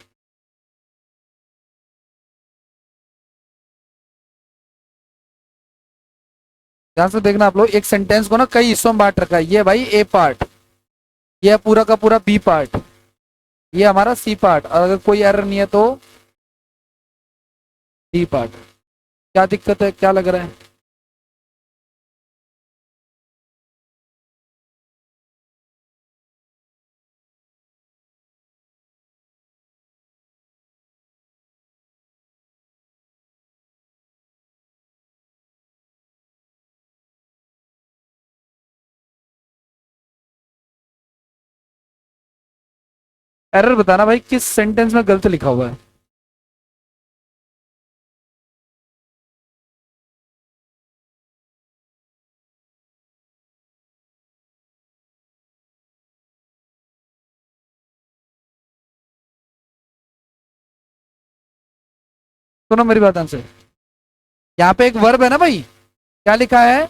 ध्यान से देखना आप लोग, एक सेंटेंस को ना कई हिस्सों में बांट रखा है। ये भाई ए पार्ट, ये पूरा का पूरा बी पार्ट, ये हमारा सी पार्ट, और अगर कोई एरर नहीं है तो डी पार्ट। क्या दिक्कत है, क्या लग रहा है? एरर बताना भाई, किस सेंटेंस में गलत लिखा हुआ है। सुनो मेरी बात ध्यान से। यहाँ पे एक वर्ब है ना भाई, क्या लिखा है?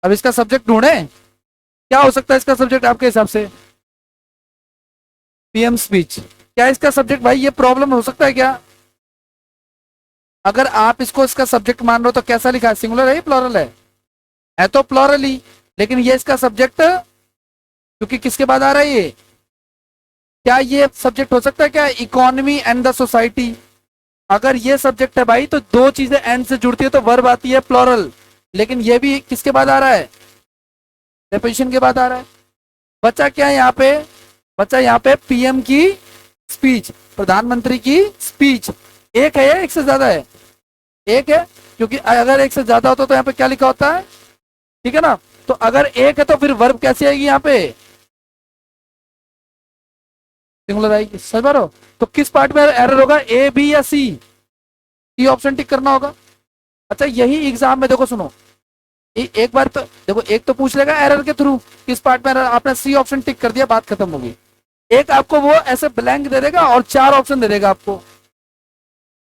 अब इसका सब्जेक्ट ढूंढे, क्या हो सकता है इसका सब्जेक्ट आपके हिसाब से? PM speech. क्या इसका सब्जेक्ट भाई, ये प्रॉब्लम हो सकता है क्या? अगर आप इसको इसका सब्जेक्ट मान रहे हो तो कैसा लिखा है, सिंगुलर है या प्लूरल है तो प्लूरल ही, लेकिन ये इसका सब्जेक्ट, क्योंकि किसके बाद आ रहा है ये? क्या ये सब्जेक्ट हो सकता है क्या, इकोनॉमी एंड द सोसाइटी? अगर ये सब्जेक्ट है भाई तो दो चीजें एंड से जुड़ती है तो वर्ब आती है प्लूरल, लेकिन ये भी किसके बाद आ रहा है? प्रीपोजिशन के बाद आ रहा है। बच्चा क्या है यहाँ पे? बच्चा यहाँ पे पीएम की स्पीच, प्रधानमंत्री की स्पीच। एक है या एक से ज्यादा है? एक है, क्योंकि अगर एक से ज्यादा होता तो यहाँ पे क्या लिखा होता है, ठीक है ना? तो अगर एक है तो फिर वर्ब कैसे आएगी यहाँ पे? सिंगुलर आएगी। समझ पा रहे हो? तो किस पार्ट में एरर होगा, ए बी या सी? सी ऑप्शन टिक करना होगा। अच्छा यही एग्जाम में देखो सुनो, एक बार तो देखो, एक तो पूछ लेगा एरर के थ्रू किस पार्ट में एरर, आपने सी ऑप्शन टिक कर दिया, बात खत्म होगी। एक आपको वो ऐसे ब्लैंक दे देगा और चार ऑप्शन दे देगा आपको।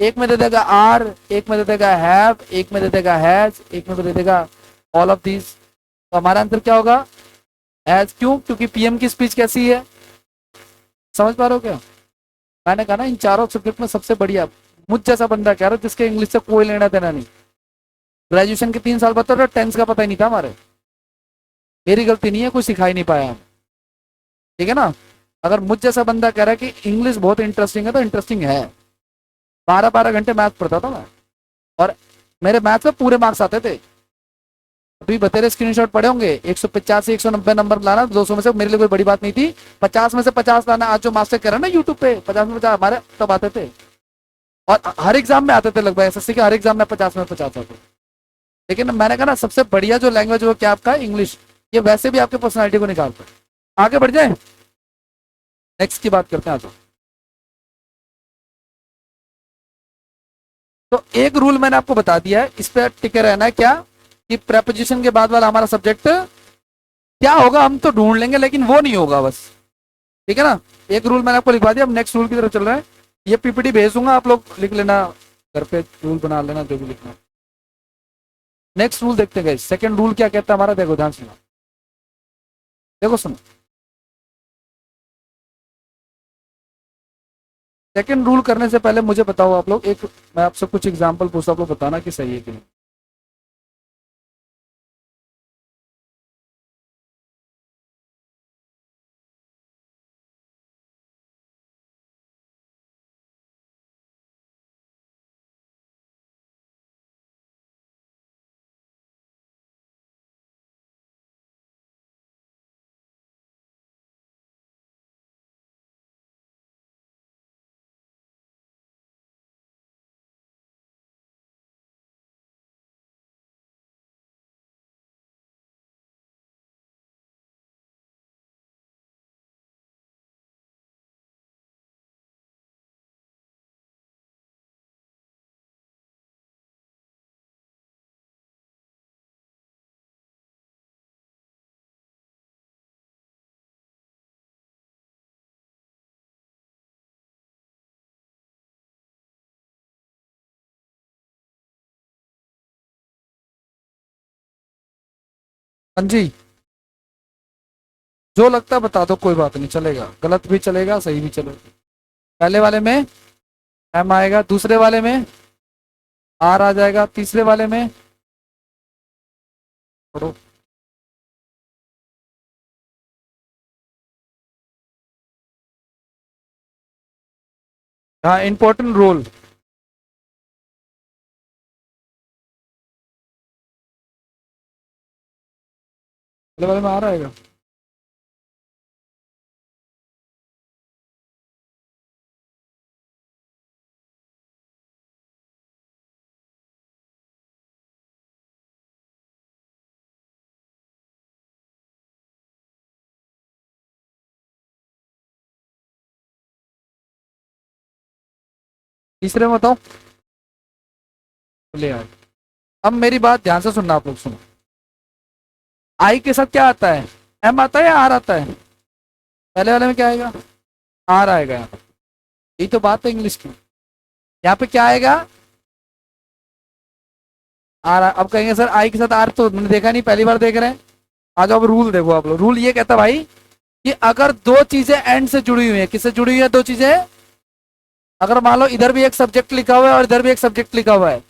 एक में दे देगा आर, एक में दे देगा हैव, एक में दे देगा हैज, एक में दे देगा ऑल ऑफ दीज। तो हमारा आंसर क्या होगा? हैज। क्यों? क्योंकि पीएम की स्पीच कैसी है? समझ पा रहे हो क्या? मैंने कहा ना इन चारों सब्जेक्ट में सबसे बढ़िया मुझ जैसा बंदा कह रहा है जिसके इंग्लिश से कोई लेना देना नहीं। ग्रेजुएशन के 3 साल बता रहे, टेंथ का पता ही नहीं था हमारे। मेरी गलती नहीं है, कोई सिखा ही नहीं पाया, ठीक है ना? अगर मुझ जैसा बंदा कह रहा है कि इंग्लिश बहुत इंटरेस्टिंग है तो इंटरेस्टिंग है। 12-12 घंटे मैथ पढ़ता था मैं, और मेरे मैथ में पूरे मार्क्स आते थे। अभी बतेरे स्क्रीनशॉट पड़े होंगे, 185 190 नंबर लाना 200 में से मेरे लिए कोई बड़ी बात नहीं थी। 50 में से 50 लाना, आज जो मास्टर कर रहे हैं ना यूट्यूब पे, 50 में 50 हमारे तब आते थे, और हर एग्जाम में आते थे लगभग, एसएससी के हर एग्जाम में 50 में 50 आते। लेकिन मैंने कहा ना सबसे बढ़िया जो लैंग्वेज वो क्या आपका इंग्लिश, ये वैसे भी आपके पर्सनालिटी को निकालता है। आगे बढ़ जाए, नेक्स्ट की बात करते हैं आज। तो एक रूल मैंने आपको बता दिया है, इस पर टिके रहना है, क्या कि प्रेपोजिशन के बाद वाला हमारा सब्जेक्ट क्या होगा हम तो ढूंढ लेंगे, लेकिन वो नहीं होगा बस, ठीक है ना? एक रूल मैंने आपको लिखवा दिया, अब नेक्स्ट रूल की तरफ चल रहा है। ये पीपीटी भेज दूंगा, आप लोग लिख लेना घर पे, रूल बना लेना जो भी लिखना। नेक्स्ट रूल देखते हैं, सेकंड रूल क्या कहता है हमारा, देखो ध्यान सुनो, देखो सुनो। सेकंड रूल करने से पहले मुझे बताओ आप लोग, एक मैं आपसे कुछ एग्जांपल पूछता, आप लोग बताना कि सही है कि नहीं। हाँ जी, जो लगता है बता दो, कोई बात नहीं, चलेगा, गलत भी चलेगा सही भी चलेगा। पहले वाले में एम आएगा, दूसरे वाले में आर आ जाएगा, तीसरे वाले में पढ़ो। हाँ, इंपॉर्टेंट रोल। पहले वाले में आ रहेगा। तीसरे में बताओ, ले आए। अब मेरी बात ध्यान से सुनना आप लोग, सुनो। आई के साथ क्या आता है, एम आता है या आर आता है? पहले वाले में क्या आएगा? आर आएगा यहाँ पे। यही तो बात है इंग्लिश की। यहाँ पे क्या आएगा? आर, अब कहेंगे सर आई के साथ आर तो मैंने देखा नहीं, पहली बार देख रहे हैं। आ जाओ, अब रूल देखो आप लोग। रूल ये कहता है भाई कि अगर दो चीजें एंड से जुड़ी हुई है, किससे जुड़ी हुई है दो चीजें, अगर मान लो इधर भी एक सब्जेक्ट लिखा हुआ है और इधर भी एक सब्जेक्ट लिखा हुआ है,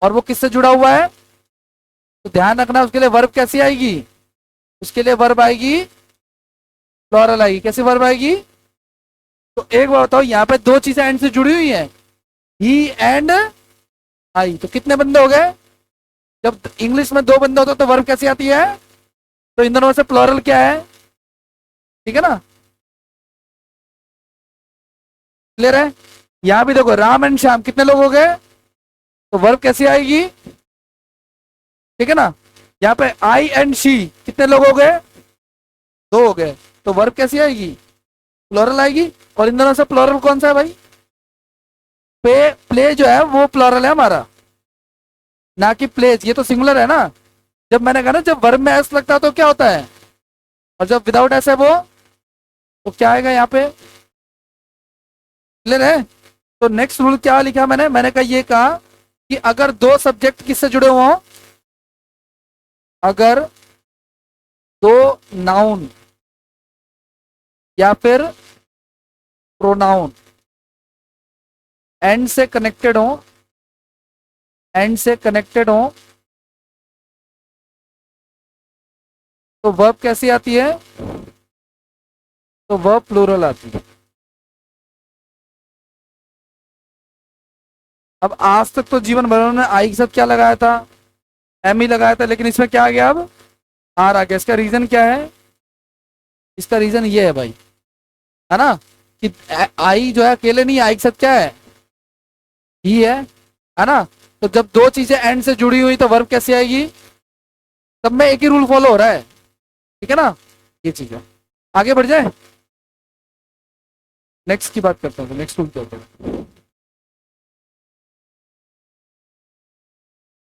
और वो किससे जुड़ा हुआ है, तो ध्यान रखना उसके लिए वर्ब कैसी आएगी, उसके लिए वर्ब आएगी प्लूरल आएगी। कैसी वर्ब आएगी, तो एक बार बताओ, यहाँ पे दो चीजें एंड से जुड़ी हुई है, ही एंड आई, तो कितने बंदे हो गए। जब इंग्लिश में दो बंदे होते तो वर्ब कैसी आती है, तो इन दोनों में से प्लूरल क्या है, ठीक है ना, क्लियर है। यहां भी देखो राम एंड श्याम, कितने लोग हो गए, तो वर्ब कैसी आएगी, ठीक है ना। यहाँ पे आई एंड शी, कितने लोग हो गए, दो हो गए, तो वर्ब कैसी आएगी, प्लूरल आएगी। और इन दोनों से प्लूरल कौन सा है भाई, पे, प्ले जो है वो प्लूरल है हमारा, ना कि प्लेज, ये तो सिंगुलर है ना। जब मैंने कहा ना जब वर्ब में एस लगता है तो क्या होता है, और जब विदाउट एस है वो, तो क्या आएगा यहाँ पे, क्लियर है। तो नेक्स्ट रूल क्या लिखा मैंने, मैंने कहा ये कहा कि अगर दो सब्जेक्ट किससे जुड़े हुए हों, अगर दो नाउन या फिर प्रोनाउन एंड से कनेक्टेड हो, एंड से कनेक्टेड हो, तो वर्ब कैसी आती है, तो वर्ब प्लूरल आती है। अब आज तक तो जीवन भर उन्होंने आई के साथ क्या लगाया था, एम ही लगाया था, लेकिन इसमें क्या आ गया, अब आर आ गया। इसका रीजन क्या है, इसका रीजन ये है भाई, है ना, कि आई जो है अकेले नहीं, आई के साथ क्या है, ही है ना। तो जब दो चीजें एंड से जुड़ी हुई तो वर्ब कैसे आएगी, तब में एक ही रूल फॉलो हो रहा है, ठीक है ना, ये चीज है। आगे बढ़ जाए, नेक्स्ट की बात करते हैं, नेक्स्ट रूल क्या होता है,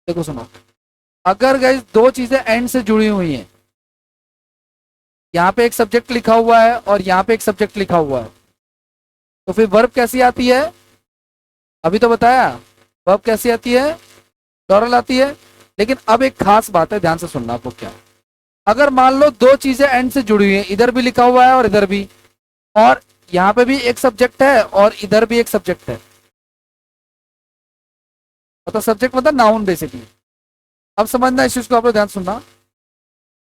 देखो सुनो। अगर गाइस दो चीजें एंड से जुड़ी हुई हैं, यहाँ पे एक सब्जेक्ट लिखा हुआ है और यहाँ पे एक सब्जेक्ट लिखा हुआ है, तो फिर वर्ब कैसी आती है, अभी तो बताया, वर्ब कैसी आती है, प्लूरल आती है। लेकिन अब एक खास बात है, ध्यान से सुनना आपको क्या, अगर मान लो दो चीजें एंड से जुड़ी हुई हैं, इधर भी लिखा हुआ है और इधर भी, और यहाँ पे भी एक सब्जेक्ट है और इधर भी एक सब्जेक्ट है, मतलब सब्जेक्ट मतलब नाउन बेसिकली। अब समझना इस चीज को, आप लोग ध्यान सुनना।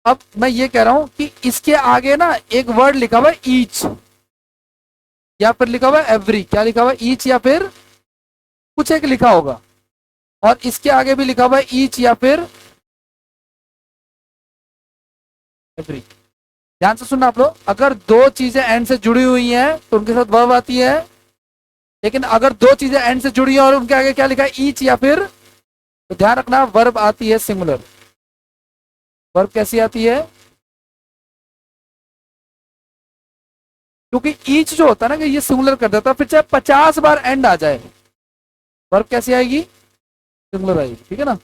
अब मैं ये कह रहा हूं कि इसके आगे ना एक वर्ड लिखा हुआ है ईच, या फिर लिखा हुआ है एवरी, क्या लिखा हुआ है, ईच या फिर कुछ एक लिखा होगा, और इसके आगे भी लिखा हुआ है ईच या फिर एवरी। ध्यान से सुनना आप लोग, अगर दो चीजें एंड से जुड़ी हुई हैं तो उनके साथ वर्ब आती है, लेकिन अगर दो चीजें एंड से जुड़ी हैं और उनके आगे क्या लिखा है, ईच या फिर, तो ध्यान रखना वर्ब आती है सिंगुलर। वर्ब कैसी आती है, क्योंकि ईच जो होता है ना कि ये सिंगुलर कर देता है, फिर चाहे 50 बार एंड आ जाए, वर्ब कैसी आएगी, सिंगुलर आएगी, ठीक है ना।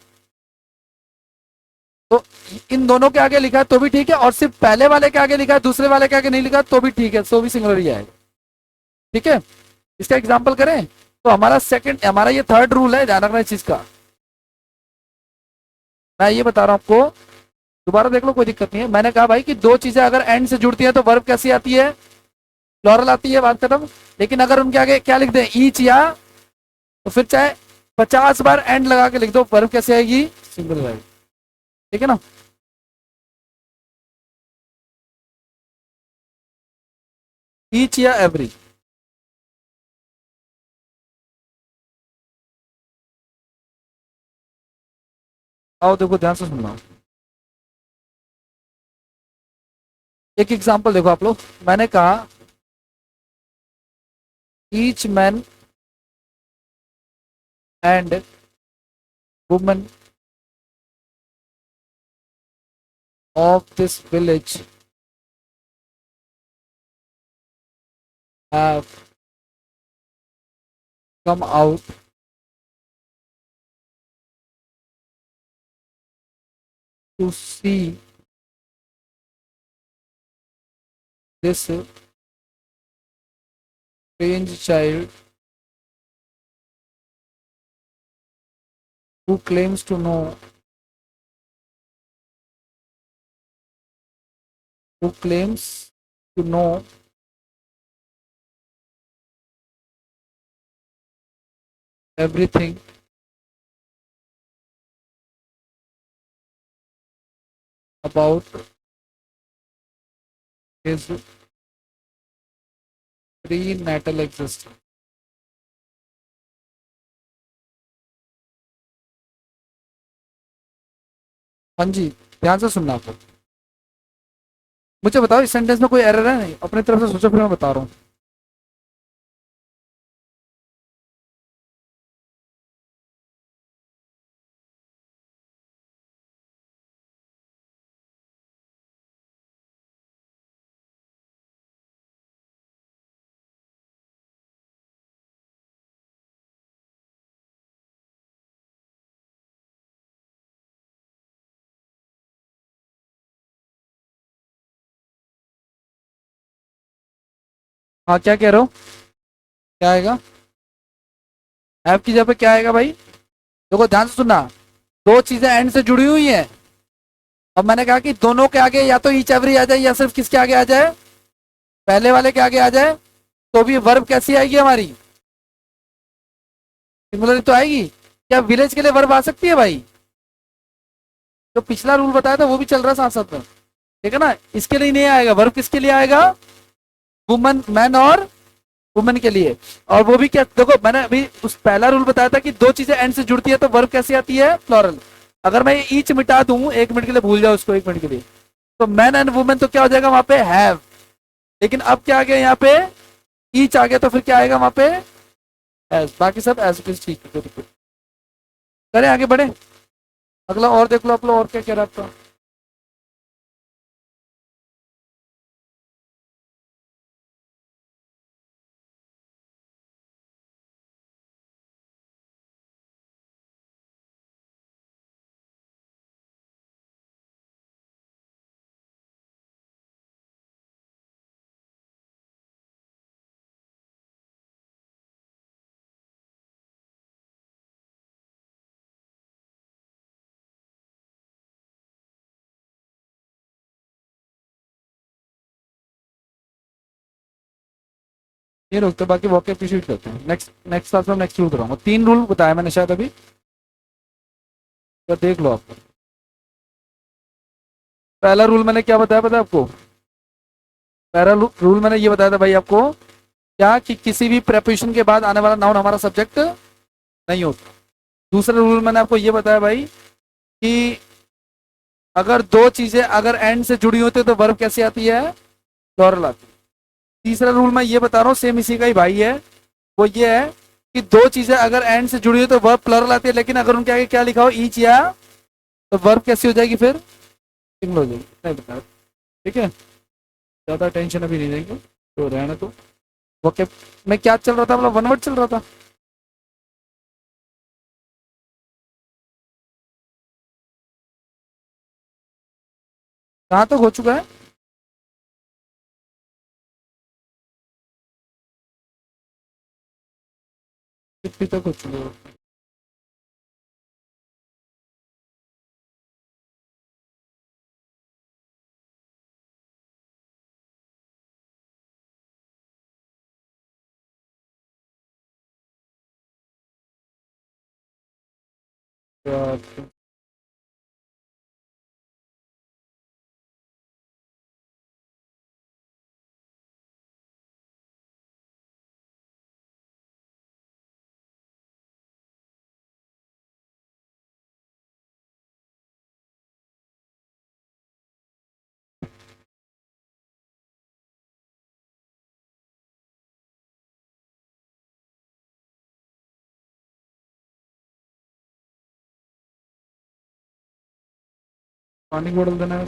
तो इन दोनों के आगे लिखा है तो भी ठीक है, और सिर्फ पहले वाले के आगे लिखा है, दूसरे वाले के आगे नहीं लिखा तो भी ठीक है, तो भी सिंगुलर ही आएगा, ठीक है। इसका एग्जाम्पल करें तो हमारा सेकंड, हमारा ये थर्ड रूल है, ध्यान रखना इस चीज का। मैं ये बता रहा हूं आपको, दोबारा देख लो कोई दिक्कत नहीं है। मैंने कहा भाई कि दो चीजें अगर एंड से जुड़ती है तो वर्ब कैसी आती है, प्लूरल आती है, बात खत्म। लेकिन अगर उनके आगे क्या लिख दें, ईच या, तो फिर चाहे 50 बार एंड लगा के लिख दो, वर्ब कैसे आएगी, सिंगल आएगी, ठीक है ना। ईच या एवरी, आओ देखो ध्यान से सुनना। एक एग्जांपल देखो आप लोग, मैंने कहा each man and woman of this village have come out to see this strange child who claims to know who claims to know everything about his prenatal existence. हाँ जी, ध्यान से सुनना आपको। मुझे बताओ इस सेंटेंस में कोई एरर है? नहीं, अपनी तरफ से सोचो फिर मैं बता रहा हूँ। हाँ, क्या कह रहे हो? क्या आएगा? ऐप की जगह पे क्या आएगा भाई? देखो ध्यान से सुनना, दो चीजें एंड से जुड़ी हुई हैं। अब मैंने कहा कि दोनों के आगे या तो ईच एवरी आ जाए या सिर्फ किसके आगे आ जाए, पहले वाले के आगे आ जाए। तो भी वर्ब कैसी आएगी हमारी? सिंगुलर तो आएगी। क्या विलेज के लिए वर्ब आ सकती है भाई? जो पिछला रूल बताया था वो भी चल रहा है साथ साथ में, ठीक है ना? इसके लिए नहीं आएगा वर्ब, किसके लिए आएगा? वुमन, मैन और वुमेन के लिए। और वो भी क्या, देखो मैंने अभी उस पहला रूल बताया था कि दो चीजें एंड से जुड़ती है तो वर्ब कैसे आती है? प्लूरल। अगर मैं ईच मिटा दूं, एक मिनट के लिए भूल जाओ उसको, एक मिनट के लिए, तो मैन एंड वुमेन तो क्या हो जाएगा वहां पे? हैव। लेकिन अब क्या आ गया यहाँ पे? ईच आ गया, तो फिर क्या आएगा वहां पे? एज। बाकी सब एज इट इज, ठीक है बिल्कुल। करें आगे बढ़े, अगला और देख लो आप लोग, और क्या कह रहा है आपका? ये रोकते, बाकी वॉक एप्रिशिएट करते हैं। नेक्स्ट नेक्स्ट क्लास में नेक्स्ट रूल कराऊंगा। तीन रूल बताया मैंने शायद अभी, तो देख लो आप। पहला रूल मैंने क्या बताया पता है आपको? पहला रूल मैंने ये बताया था भाई आपको, क्या कि किसी भी प्रेपोजिशन के बाद आने वाला नाउन हमारा सब्जेक्ट नहीं होता। दूसरा रूल मैंने आपको ये बताया भाई कि अगर दो चीजें अगर एंड से जुड़ी होती है तो वर्ब कैसी आती है? प्लूरल आती है। तीसरा रूल मैं ये बता रहा हूँ, सेम इसी का ही भाई है। वो ये है कि दो चीजें अगर एंड से जुड़ी हो तो वर्ब प्लूरल आती है, लेकिन अगर उनके आगे क्या लिखा हो, ईच या, तो वर्ब कैसी हो जाएगी फिर? सिंगल हो जाएगी। नहीं बता, ठीक है? ज्यादा टेंशन अभी नहीं लेंगे, तो रहना तो। ओके, मैं क्या चल रहा था, मतलब वन वर्ड चल रहा था। कहाँ तक हो चुका है? 50 तक हो चुका है। तो पानी की बोतल देना है।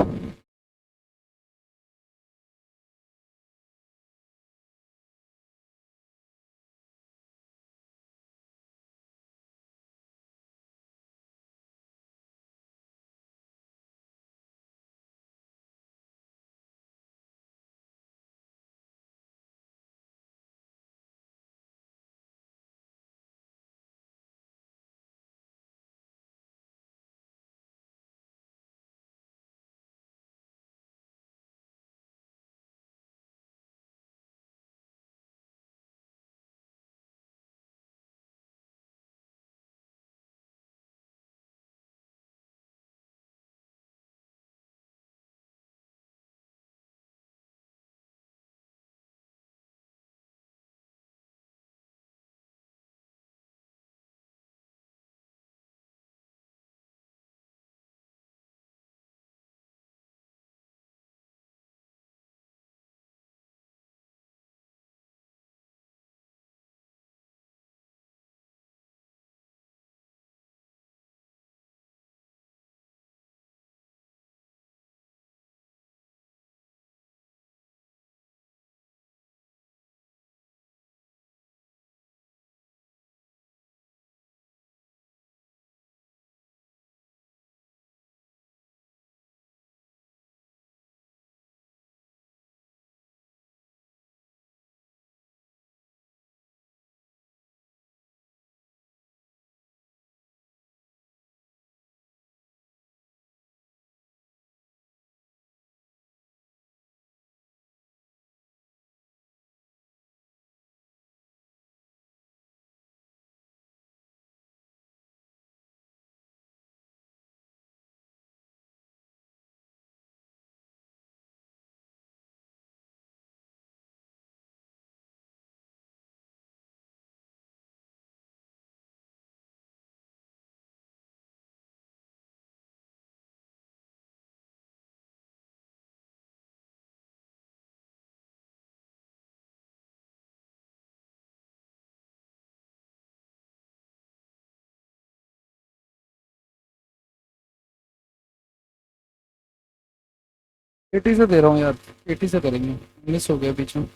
80 से दे रहा हूँ यार, 80 से करेंगे, मिस हो गया बीच में।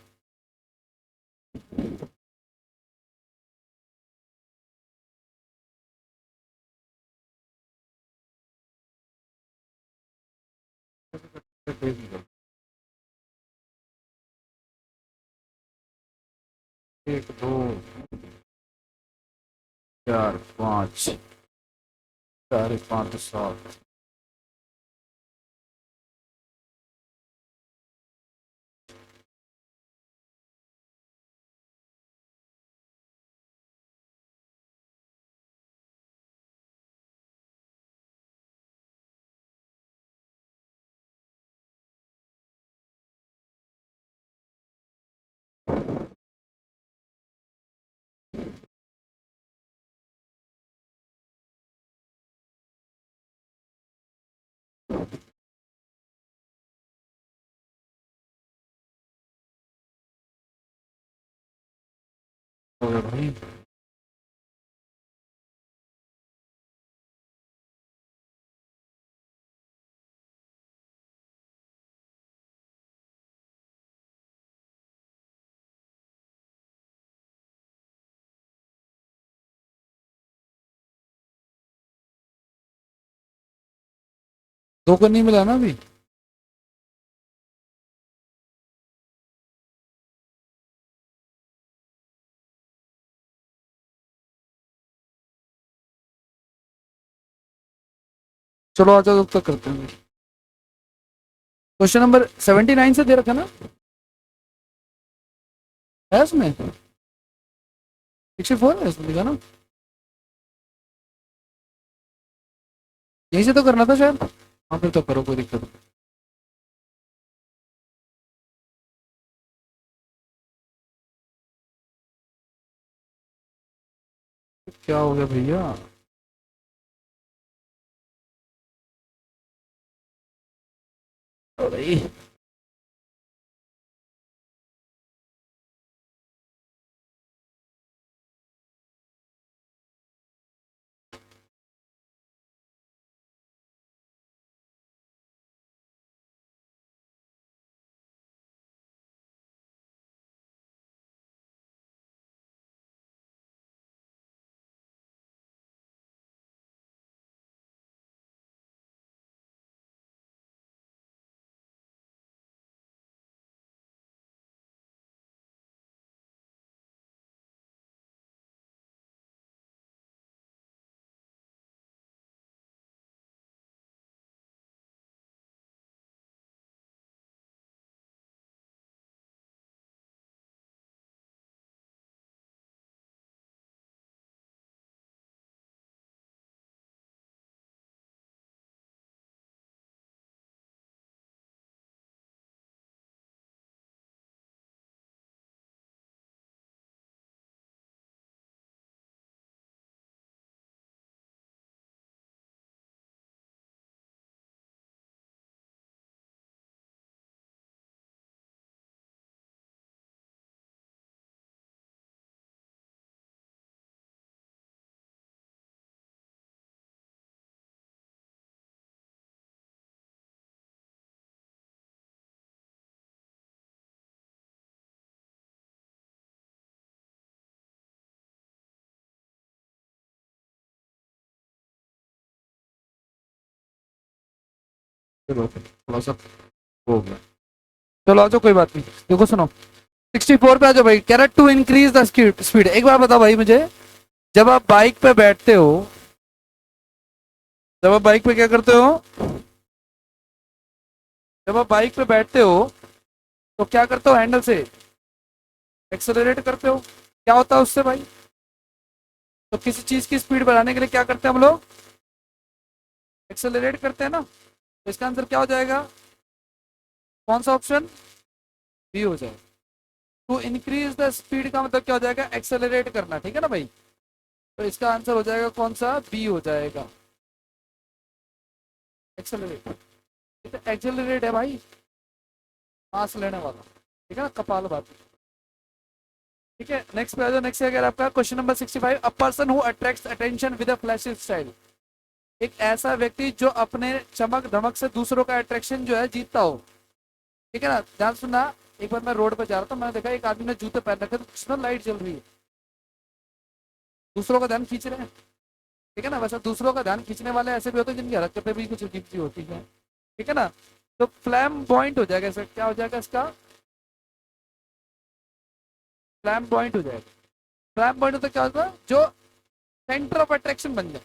एक दो चार पाँच, 4 5 7। हो गया भाई। दो को नहीं मिला ना अभी। चलो आ जाओ, तब तक करते हैं। क्वेश्चन नंबर 79 से दे रखा ना, है उसमें 64 है इसमें लिखा ना। यहीं से तो करना था शायद। हाँ फिर तो करो, कोई दिक्कत नहीं। क्या हो गया भैया। ओ भाई। चलो थोड़ा सा हो गया। चलो आ जाओ, कोई बात नहीं। देखो सुनो, 64 पे आ जाओ भाई। कह रहा टू इंक्रीज द स्पीड। एक बार बताओ भाई मुझे, जब आप बाइक पे बैठते हो, जब आप बाइक पे क्या करते हो, जब आप बाइक पे बैठते हो तो क्या करते हो, हैंडल से एक्सेलरेट करते हो। क्या होता है उससे भाई, तो किसी चीज की स्पीड बढ़ाने के लिए क्या करते हैं हम लोग, एक्सेलरेट करते हैं ना। तो इसका आंसर क्या हो जाएगा, कौन सा ऑप्शन, बी हो जाएगा। टू इंक्रीज द स्पीड का मतलब क्या हो जाएगा, एक्सेलरेट करना, ठीक है ना भाई। तो इसका आंसर हो जाएगा कौन सा, बी हो जाएगा, एक्सेलरेट। एक्सेलरेट है भाई, सांस लेने वाला, ठीक है ना, कपाल बात। ठीक है, नेक्स्ट पे आ जाओ। नेक्स्ट अगर आपका question number 65, a person who attracts attention with a flashy style. एक ऐसा व्यक्ति जो अपने चमक धमक से दूसरों का अट्रैक्शन जो है जीतता हो। ठीक है ना, ध्यान सुनना। एक बार मैं रोड पे जा रहा था, मैंने देखा एक आदमी ने जूते पहन रखे थे, उसमें लाइट जल रही है, दूसरों का ध्यान खींच रहे हैं। ठीक है ना, वैसे दूसरों का ध्यान खींचने वाले ऐसे भी होते हैं जिनकी हरकतें भी कुछ अजीब सी होती हैं। ठीक है ना, तो फ्लैम पॉइंट हो जाएगा, इसका क्या हो जाएगा, इसका फ्लैम पॉइंट हो जाएगा। फ्लैम पॉइंट होता क्या होता है, जो सेंटर ऑफ अट्रैक्शन बन जाए।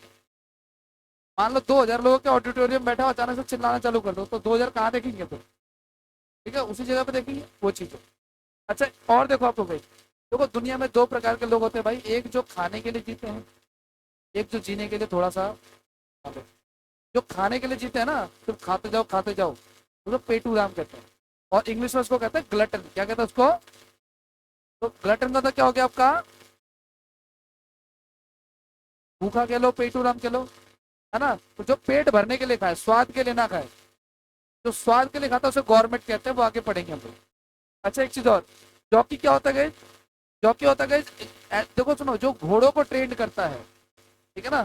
मान लो 2000 लोगों के ऑडिटोरियम बैठा हो, अचानक से चिल्लाना चालू कर दो, तो 2000 कहाँ देखेंगे तो? ठीक है, उसी जगह पे देखेंगे वो चीज़ है। अच्छा, और देखो आपको भाई, देखो दुनिया में दो प्रकार के लोग होते हैं भाई, एक जो खाने के लिए जीते हैं, एक जो जीने के लिए थोड़ा सा। जो खाने के लिए जीते हैं ना, सिर्फ खाते जाओ, उसको पेटू राम कहते हैं। और इंग्लिश में उसको कहते हैं ग्लटन। क्या कहते हैं उसको? तो ग्लटन का तो क्या हो गया आपका, भूखा कह लो, पेटू राम कह लो, है ना। तो जो पेट भरने के लिए खाए, स्वाद के लिए ना खाए, जो स्वाद के लिए खाता है उसे गवर्नमेंट कहते हैं, वो आगे पढ़ेंगे हम लोग। अच्छा, एक चीज और, जॉकी क्या होता है? जॉकी होता है, देखो सुनो, जो घोड़ों को ट्रेंड करता है, ठीक है ना,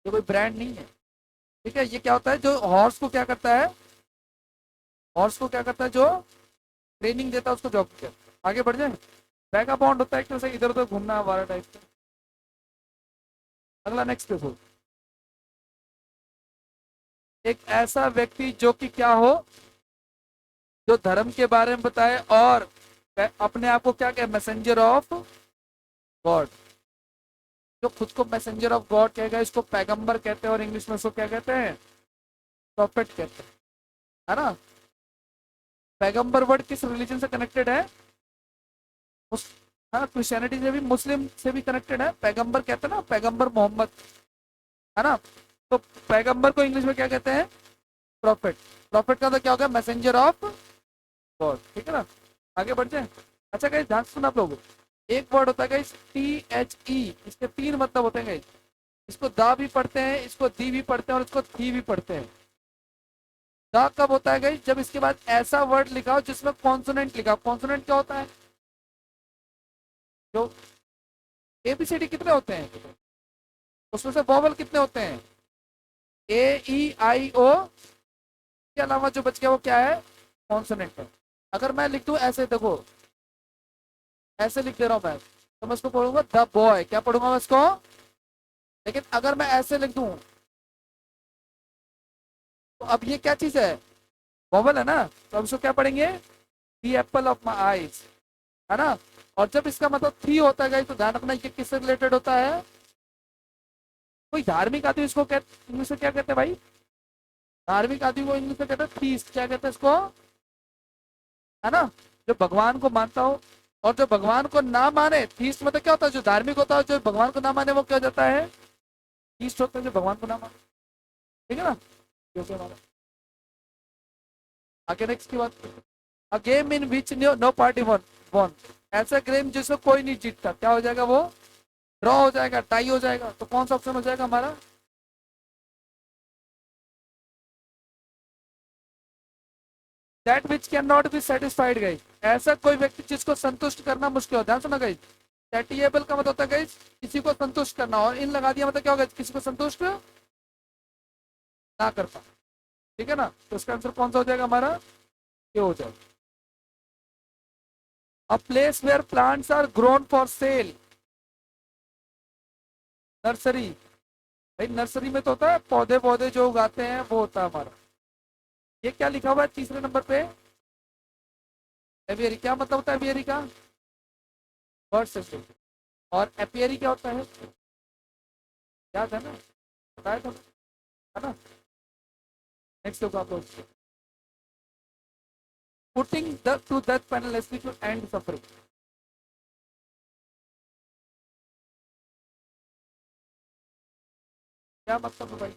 ये कोई ब्रांड नहीं है। ठीक है, ये क्या होता है, जो हॉर्स को क्या करता है, हॉर्स को क्या करता है, जो ट्रेनिंग देता है उसको जॉकी कहता है। आगे बढ़ जाए। बैगा बॉन्ड होता है एक तरह से इधर उधर घूमना हमारा टाइप का। अगला नेक्स्ट देखो, एक ऐसा व्यक्ति जो कि क्या हो, जो धर्म के बारे में बताए और अपने आप को क्या कहे, मैसेंजर ऑफ गॉड। जो खुद को मैसेंजर ऑफ गॉड कहेगा, इसको पैगंबर कहते हैं, और इंग्लिश में इसको क्या कहते हैं, प्रॉफिट कहते हैं, है ना। पैगंबर वर्ड किस रिलीजन से कनेक्टेड है? उस, हाँ, क्रिश्चियनिटी से भी, मुस्लिम से भी कनेक्टेड है। पैगंबर कहते हैं ना, पैगंबर मोहम्मद, है ना। तो पैगंबर को इंग्लिश में क्या कहते हैं, प्रॉफिट। प्रॉफिट का तो क्या होगा, मैसेंजर ऑफ गॉड। ठीक है ना, आगे बढ़ जाए। अच्छा गाइस, ध्यान सुना आप लोग, एक वर्ड होता है गाइस THE, इसके तीन मतलब होते हैं गाइस। इसको दा भी पढ़ते हैं, इसको दी भी पढ़ते हैं, और इसको थी भी पढ़ते हैं। दा कब होता है गाइस, जब इसके बाद ऐसा वर्ड लिखा हो जिसमें कॉन्सोनेंट लिखा हो। कॉन्सोनेंट क्या होता है, जो ABCD कितने होते हैं, उसमें से वोवल कितने होते हैं, AEIO के अलावा जो बच गया वो क्या है, कॉन्सोनेंट है। अगर मैं लिख दूं ऐसे, देखो ऐसे लिख दे रहा हूं मैं, तो मैं इसको पढ़ूंगा द बॉय, क्या पढ़ूंगा मैं इसको। लेकिन अगर मैं ऐसे लिख दूं, तो अब ये क्या चीज है, वोवल है ना, तो अब इसको क्या पढ़ेंगे, दी एप्पल ऑफ माई आईज, है ना। और जब इसका मतलब थी होता है तो ध्यान रखना, ये किससे रिलेटेड होता है, कोई धार्मिक आदमी इसको कहते, इंग्लिश में क्या कहते हैं भाई, धार्मिक आदमी को इंग्लिश में कहते हैं थीस्ट, क्या कहते हैं इसको, है ना। जो भगवान को मानता हो, और जो भगवान को ना माने, थीस्ट मतलब क्या होता है, जो धार्मिक होता है, जो भगवान को ना माने वो क्या हो जाता है, थीस्ट होता है, जो भगवान को ना माने। ठीक है ना, क्योंकि हमारा आगे नेक्स्ट की बात, a game in which no party won, ऐसा गेम जिसमें कोई नहीं जीतता, क्या हो जाएगा वो, ड्रॉ हो जाएगा, टाई हो जाएगा। तो कौन सा ऑप्शन हो जाएगा हमारा, that which can not be satisfied guys, ऐसा कोई व्यक्ति जिसको संतुष्ट करना मुश्किल हो। ध्यान सुना गाइस, सेटिएबल का मतलब होता है गाइस किसी को संतुष्ट करना, और इन लगा दिया मतलब क्या होगा, किसी को संतुष्ट ना कर पाए। ठीक है ना, तो इसका आंसर कौन सा हो जाएगा हमारा, ये हो जाएगा। A place where plants are grown for sale, nursery. भाई नर्सरी में तो होता है पौधे पौधे जो उगाते हैं, वो होता है हमारा। ये क्या लिखा हुआ है तीसरे नंबर पे, एवियरी, क्या मतलब होता है एवियरी का, बर्ड से। और एपियरी क्या होता है, याद है ना, बताया था, है ना। नेक्स्ट होगा आप लोग, putting the to death penalty to end suffering, क्या मतलब है भाई।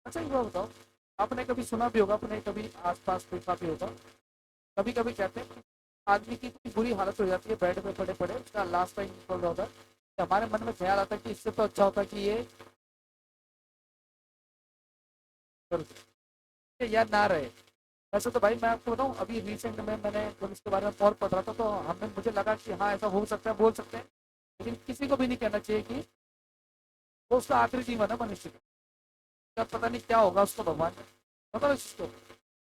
अच्छा एक बात बताओ, आपने कभी सुना भी होगा, अपने कभी आसपास देखा भी होगा, कभी कभी कहते हैं कि आदमी की इतनी बुरी हालत हो जाती है बेड पे पड़े पड़े, उसका लास्ट टाइम निकल रहा होता है, कि हमारे मन में ख्याल आता है कि इससे तो अच्छा होता है कि ये यार ना रहे। वैसे तो भाई मैं आपको बताऊं, अभी रिसेंट में मैंने जब इसके बारे में और पढ़ रहा था, तो हमें मुझे लगा कि हाँ ऐसा हो सकता है, बोल सकते हैं। लेकिन किसी को भी नहीं कहना चाहिए कि वो उसका आखिरी जीवन है मनुष्य का, क्या पता नहीं क्या होगा उसको, भगवान ने, पता है इस चीज़ को।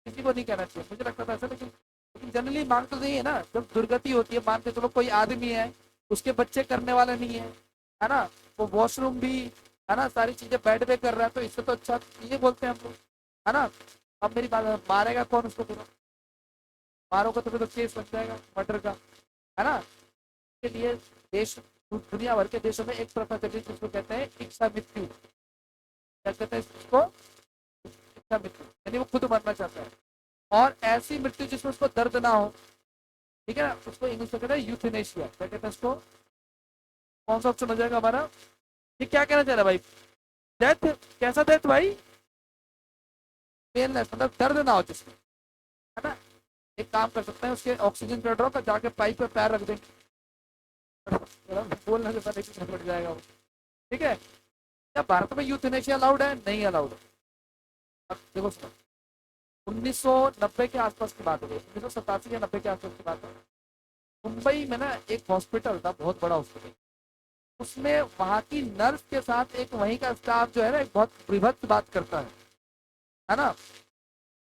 किसी को नहीं कहना चाहिए, मुझे लगता था ऐसा, लेकिन जनरली मांग तो नहीं है ना, जब दुर्गति होती है मान के चलो कोई आदमी है, उसके बच्चे करने वाला नहीं है ना, वो वॉशरूम भी, है ना, सारी चीजें बेड पे कर रहा है, तो इससे तो अच्छा ये बोलते हैं हम लोग, है ना। अब मेरी बात है, मारेगा कौन उसको पूरा, मारोगे तो फिर तो केस बन जाएगा मर्डर का, है ना। के लिए देश, दुनिया भर के देशों में एक प्रथा चली जिसको कहते हैं इच्छा मृत्यु, क्या कहते हैं इसको, इच्छा मृत्यु, यानी वो खुद मरना चाहता है। और ऐसी मृत्यु जिसमें उसको दर्द ना हो, ठीक है ना, उसको इंग्लिश में कहते हैं यूथेनेशिया, क्या कहते हैं उसको, कौन सा ऑप्शन हो जाएगा हमारा, ये क्या कहना चाह रहा है भाई, डेथ, कैसा डेथ भाई, पेनलेस, मतलब दर्द ना हो जिसमें, है ना। एक काम कर सकते हैं, उसके ऑक्सीजन का ड्रॉप जाके पाइप पे पैर रख देंगे, बोलने से पहले कि पड़ जाएगा वो, ठीक है। क्या भारत में यूथेनेशिया अलाउड है, नहीं अलाउड है। अब देखो सुनो, 1990 के आसपास की बात हो गई, 1987 या 90 के आसपास की बात है। मुंबई में ना एक हॉस्पिटल था, बहुत बड़ा हॉस्पिटल, उसमें वहां की नर्स के साथ एक वहीं का स्टाफ जो है ना, एक बहुत विभत्स बात करता है ना।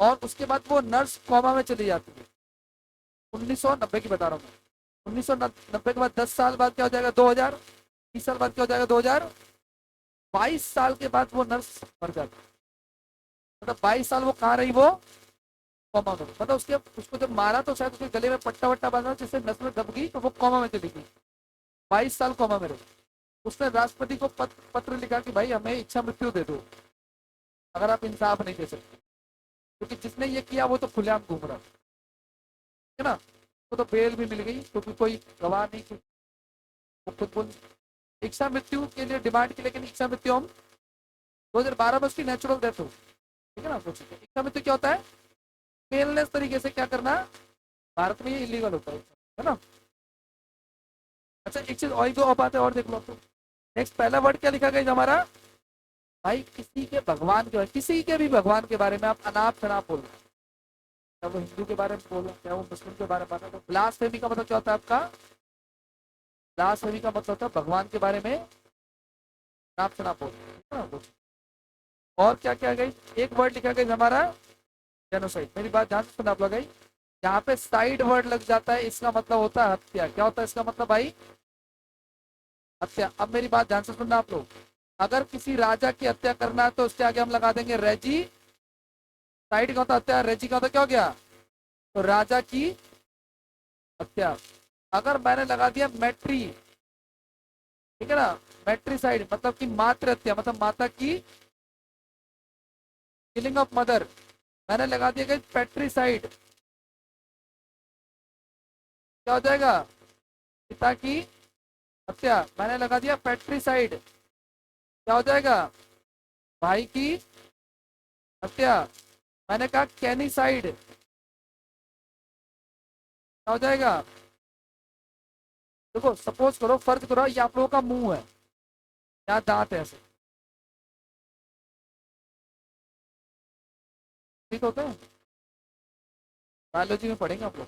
और उसके बाद वो नर्स कोमा में चली जाती है, 1990 की बता रहा हूँ मैं। 1990 के बाद 10 साल बाद क्या हो जाएगा, 2000, 30 साल बाद क्या हो जाएगा, 2022 साल के बाद वो नर्स मर जाती है। मतलब 22 साल वो कहाँ रही, वो कोमा में, मतलब उसके, उसको जब मारा तो शायद उसके गले में पट्टा वट्टा बांधा जिससे नस में दब गई, तो वो कोमा में चली गई, 22 साल कोमा में रही। उसने राष्ट्रपति को पत्र लिखा कि भाई हमें इच्छा मृत्यु दे दो, अगर आप इंसाफ नहीं दे सकते, क्योंकि जिसने ये किया वो तो खुलेआम घूम रहा है ना। तो बेल भी मिल गई क्योंकि कोई गवाह नहीं थी, वो खुद बोल, इच्छा मृत्यु के लिए डिमांड की, लेकिन इच्छा मृत्यु हम 2012 में उसकी नेचुरल डेथ हो, ठीक है ना। कुछ इच्छा मृत्यु क्या होता है, पेनलेस तरीके से क्या करना, भारत में ये इलीगल होता है ना। अच्छा एक चीज और, दो बात है और देख लो तो, नेक्स्ट पहला वर्ड क्या लिखा गया हमारा, भाई किसी के भगवान के, किसी के भी भगवान के बारे में आप अनाप शनाप बोल रहे हैं, क्या वो हिंदू के बारे में बोल रहे हैं, क्या वो मुस्लिम के बारे में, तो ब्लास्फेमी का मतलब क्या होता है आपका, ब्लास्फेमी का मतलब होता है भगवान के बारे में अनाप शनाप बोल रहे हैं। और क्या क्या गई, एक वर्ड लिखा गया हमारा जेनोसाइड, मेरी बात ध्यान से सुना आप लोग, यहाँ पे साइड वर्ड लग जाता है, इसका मतलब होता है हत्या, क्या होता है इसका मतलब भाई, हत्या। अब मेरी बात ध्यान से सुनना आप लोग, अगर किसी राजा की हत्या करना है तो उसके आगे हम लगा देंगे रेजी, साइड का होता है हत्या, रेजी का होता क्या हो गया, तो राजा की हत्या। अगर मैंने लगा दिया मैट्री, ठीक है ना, मैट्रीसाइड मतलब कि मातृ हत्या, मतलब माता की, किलिंग ऑफ मदर, मैंने लगा दिया गई पेट्रीसाइड, क्या हो जाएगा, पिता की हत्या, मैंने लगा दिया पेट्रीसाइड, क्या हो जाएगा, भाई की हत्या, मैंने कहा कैनिसाइड, क्या हो जाएगा। देखो सपोज करो, फर्ज करो ये आप लोगों का मुंह है, यहाँ दांत है ऐसे, ठीक होता है, बायोलॉजी में पढ़ेंगे आप लोग,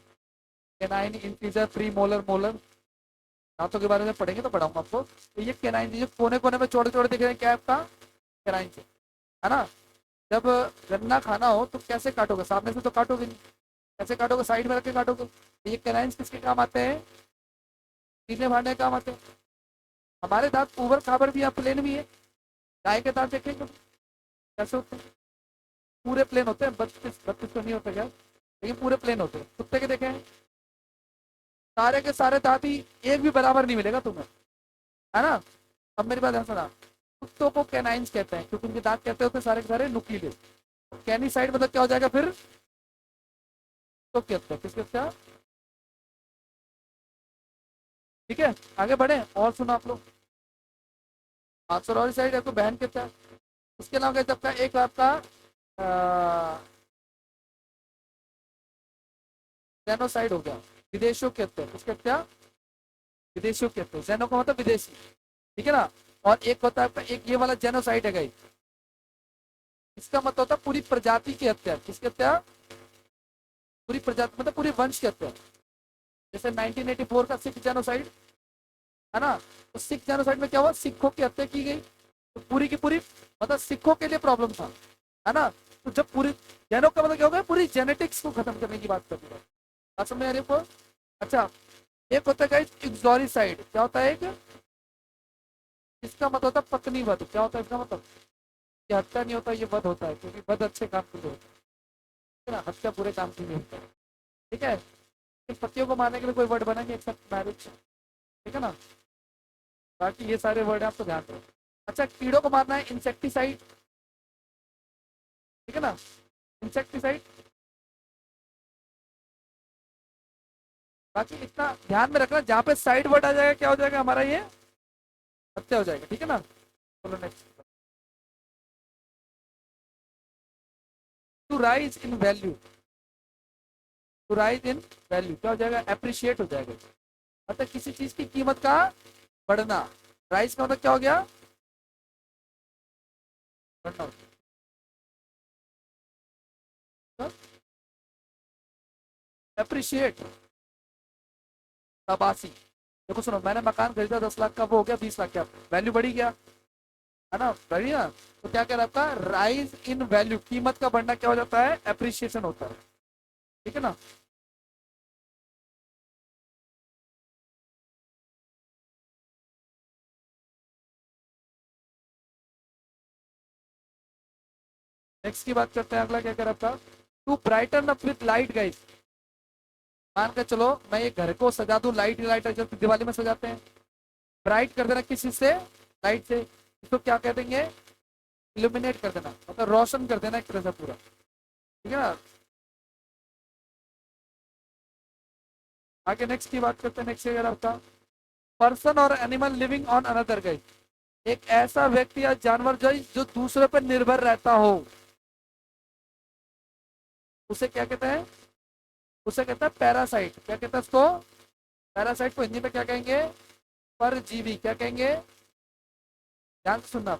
canine integer pre molar molar, दांतों के बारे में पढ़ेंगे तो पढ़ाऊंगा आपको। तो ये कैनाइन जो कोने कोने में छोटे छोटे दिख रहे हैं, क्या आपका कैनाइन से, है ना। जब गन्ना खाना हो तो कैसे काटोगे, सामने से तो काटोगे नहीं, कैसे काटोगे, साइड में रख के काटोगे। ये कैनाइन किसके काम आते हैं, सीने फाड़ने काम आते हैं। हमारे दांत ऊबर खाबर भी है, प्लेन भी है, गाय के दांत देखेंगे कैसे होते हैं, पूरे प्लेन होते हैं, 32 तो नहीं होते क्या, लेकिन पूरे प्लेन होते हैं। कुत्ते के देखे हैं, सारे के सारे दांत ही एक भी बराबर नहीं मिलेगा तुम्हें, है ना। अब मेरी बात सुना, कुत्तों को कैनाइंस कहते हैं क्योंकि उनके दांत कहते होते हैं सारे के सारे नुकीले, कैनी साइड मतलब क्या हो जाएगा फिर, तो कहते हैं किसके क्या, ठीक है। आगे बढ़े और सुनो आप लोग, साइड है तो बहन कहता है। उसके अलावा क्या कहता है, एक आपका जेनोसाइड हो गया, विदेशियों कहते हैं, उसके क्या, विदेशियों कहते हैं, जेनो का मतलब विदेशी, ठीक है ना। और एक होता है आपका, एक ये वाला जेनोसाइड है गई, इसका मतलब होता है पूरी प्रजाति की हत्या, किसकी हत्या, पूरी प्रजाति मतलब पूरी वंश की हत्या। जैसे 1984 का सिख जेनोसाइड, है ना, तो सिख जेनोसाइड में क्या हुआ, सिखों की हत्या की गई, तो पूरी की पूरी मतलब सिखों के लिए प्रॉब्लम था, है ना। तो जब पूरी जेनो का मतलब क्या होगा, पूरी जेनेटिक्स को खत्म करने की बात कर रही है। बात समझ आ रही है आपको? अच्छा, एक होता है गाइस एक्सोरिसाइड। क्या होता है? एक इसका मतलब होता है पत्नी वध। क्या होता है इसका मतलब? ये हत्या नहीं होता, ये वध होता है, क्योंकि वध अच्छे काम के लिए होता है ना, हत्या बुरे काम के लिए होता है। ठीक है, इन पतियों को मारने के लिए कोई वर्ड बना नहीं एक्सेप्ट मैरिज। ठीक है ना, बाकी ये सारे वर्ड है आपको ध्यान रखो। अच्छा, कीड़ों को मारना है इंसेक्टिसाइड। ठीक है ना, इंसेक्टिसाइड। बाकी इतना ध्यान में रखना, जहाँ पे साइड वर्ड आ जाएगा क्या हो जाएगा हमारा, ये हत्या हो जाएगा। ठीक है ना, चलो next. To rise in value. To rise in value क्या हो जाएगा? एप्रिशिएट हो जाएगा। मतलब किसी चीज की कीमत का बढ़ना। राइज का मतलब क्या हो गया? बढ़ना। एप्रिशिएट, शाबाशी। देखो सुनो, मैंने मकान खरीदा 10 लाख का, वो हो गया 20 लाख का, वैल्यू बढ़ी गया, है ना, बढ़ी ना। तो क्या कह रहा था, राइज इन वैल्यू, कीमत का बढ़ना क्या हो जाता है? एप्रिसिएशन होता है। ठीक है ना। नेक्स्ट की बात करते हैं, अगला क्या कह रहा था? To brighten up with light guys. मान के चलो मैं ये घर को सजा दूं, लाइट लाइट जो दिवाली में सजाते हैं, ब्राइट कर देना किसी से? लाइट से। इसको क्या कह देंगे? इल्यूमिनेट कर देना, मतलब रोशन कर देना एक तरह से पूरा। ठीक है ना। आगे नेक्स्ट की बात करते हैं। नेक्स्ट अगर आपका पर्सन और animal living on another guys, एक ऐसा व्यक्ति या जानवर जो दूसरे पर निर्भर रहता हो, उसे क्या कहते हैं? उसे कहता है पैरासाइट। क्या कहता है उसको? पैरासाइट को हिंदी में क्या कहेंगे? परजीवी। क्या कहेंगे? ध्यान से सुनना।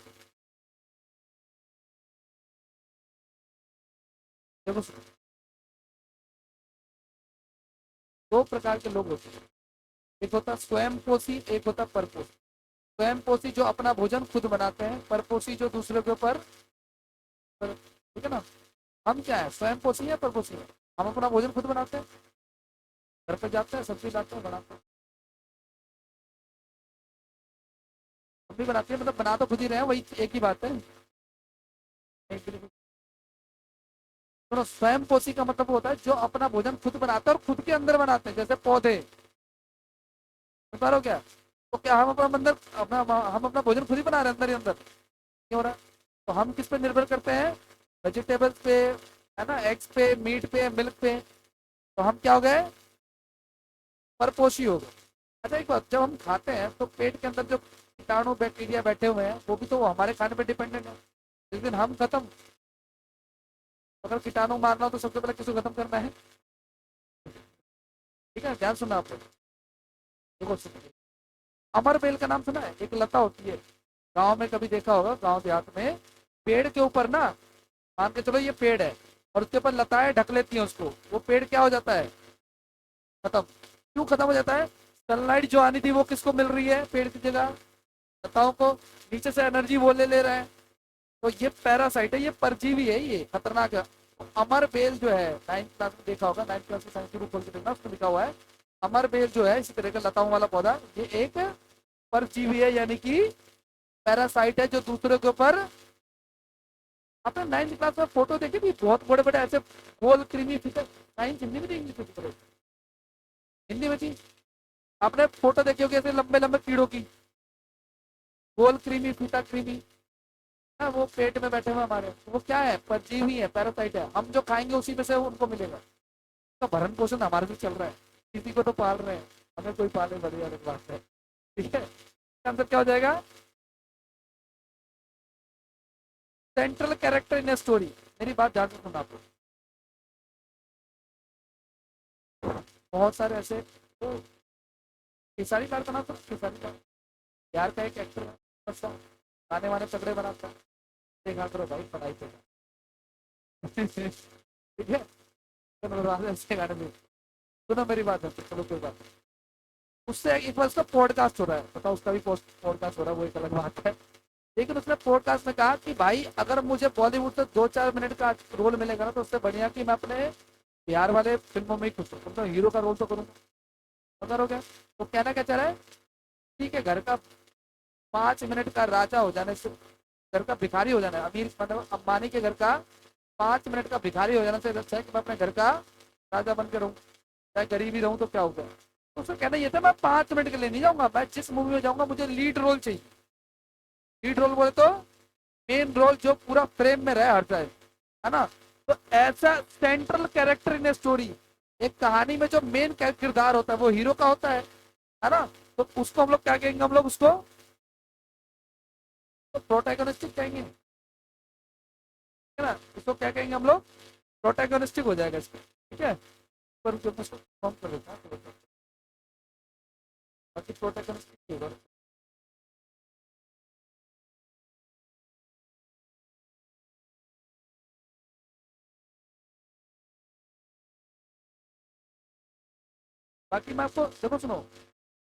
देखो सुनो, दो प्रकार के लोग होते हैं, एक होता है स्वयंपोषी, एक होता है परपोषी। स्वयंपोषी जो अपना भोजन खुद बनाते हैं, परपोषी जो दूसरे के ऊपर। ठीक है ना। हम क्या है, स्वयंपोषी है परपोषी है? हम अपना भोजन खुद बनाते हैं, घर पे जाते हैं, सब्जी लाते हैं, बनाते हैं। हम भी बनाते हैं, मतलब बना तो खुद ही रहे हैं, वही एक ही बात है। तो स्वयं पोषी का मतलब होता है जो अपना भोजन खुद बनाता है और खुद के अंदर बनाते हैं, जैसे पौधे। बता रहे हो क्या? तो क्या हम अपना अंदर हम अपना भोजन खुद ही बना रहे हैं अंदर ही अंदर? नहीं हो रहा। तो हम किस पे निर्भर करते हैं? वेजिटेबल्स पे, है ना, एग्स पे, मीट पे, मिल्क पे। तो हम क्या हो गए? परपोषी हो गए। अच्छा एक बात, जब हम खाते हैं तो पेट के अंदर जो कीटाणु बैक्टीरिया बैठे हुए हैं, वो भी तो हमारे खाने पे डिपेंडेंट है। जिस दिन हम खत्म, अगर कीटाणु मारना हो तो सबसे पहले किसको खत्म करना है? ठीक है, ध्यान सुनना आपको। देखो सुनिए, अमर बेल का नाम सुना है? एक लता होती है, गांव में कभी देखा होगा, गांव देहात में पेड़ के ऊपर ना, मान के चलो ये पेड़ है और उसके ऊपर लताएं ढक लेती हैं उसको, वो पेड़ क्या हो जाता है? खत्म। क्यों खत्म हो जाता है? सनलाइट जो आनी थी वो किसको मिल रही है पेड़ की जगह? लताओं को। नीचे से एनर्जी वो ले रहा है। तो ये पैरासाइट है, ये परजीवी है, ये खतरनाक है। अमर बेल जो है, 9th क्लास में देखा होगा, 9th क्लास में साइंस की बुक खोल के देखना, उसमें लिखा हुआ है अमर बेल जो है इसी तरह का लताओं वाला पौधा, ये एक परजीवी है, यानी कि पैरासाइट है जो दूसरे के ऊपर। आपने 9th क्लास में फोटो देखी थी, बहुत बड़े बड़े ऐसे गोल क्रीमी फिशर। साइंस हिंदी में थी, इंग्लिश में थी? हिंदी में थी। आपने फोटो देखी होगी ऐसे लंबे लंबे कीड़ों की, गोल क्रीमी फीता क्रीमी। हाँ, वो पेट में बैठे हुए हमारे, वो क्या है? परजीवी है, पैरासाइट है। हम जो खाएंगे उसी में से उनको मिलेगा। तो भरण पोषण हमारे से चल रहा है, किसी को तो पाल रहे हैं, हमें कोई पाले, बढ़िया अलग बात है। ठीक है, इसका आंसर क्या हो जाएगा? Central character in a story. मेरी बात ध्यान से सुनना आपको। बहुत सारे ऐसे तो, खेसारी लाल का नाम सुना? खेसारी लाल बिहार का एक एक्टर है, गाने वाने तगड़े बनाता है। देखा करो भाई, पढ़ाई पे। ठीक है, तो ऐसे गाने में सुनो मेरी बात है, चलो कोई बात नहीं। उससे एक बार उसका पॉडकास्ट हो रहा है, बताओ, उसका भी पॉडकास्ट हो रहा है, वो एक अलग बात है। लेकिन उसने पॉडकास्ट में कहा कि भाई अगर मुझे बॉलीवुड से 2-4 मिनट का रोल मिलेगा ना तो उससे बढ़िया कि मैं अपने बिहार वाले फिल्मों में ही खुश हूँ, तो हीरो का रोल तो करूँगा। अगर हो गया तो कहना क्या चाह रहा है, ठीक है घर का 5 मिनट का राजा हो जाने से, घर का भिखारी हो जाना है, अमीर मतलब अंबानी के घर का 5 मिनट का भिखारी हो जाना से अच्छा है कि मैं अपने घर का राजा बन के रहूँ, चाहे गरीब ही रहूँ तो क्या हो गया। तो उसका कहना ये था मैं 5 मिनट के लिए नहीं जाऊंगा, मैं जिस मूवी में जाऊंगा मुझे लीड रोल चाहिए। लीड रोल बोले तो मेन रोल जो पूरा फ्रेम में रहे हर टाइम, है ना। तो ऐसा सेंट्रल कैरेक्टर इन स्टोरी, एक कहानी में जो मेन किरदार होता है वो हीरो का होता है ना। तो उसको हम लोग क्या कहेंगे, हम लोग उसको तो प्रोटैगनिस्टिक कहेंगे, है ना। उसको क्या कहेंगे हम लोग, प्रोटैगनिस्टिक हो जाएगा इसको, ठीक है। पर जो मैं फॉर्म कर देता हूँ बाकी प्रोटैगनिस्टिक होगा। बाकी मैं आपको देखो सुनो,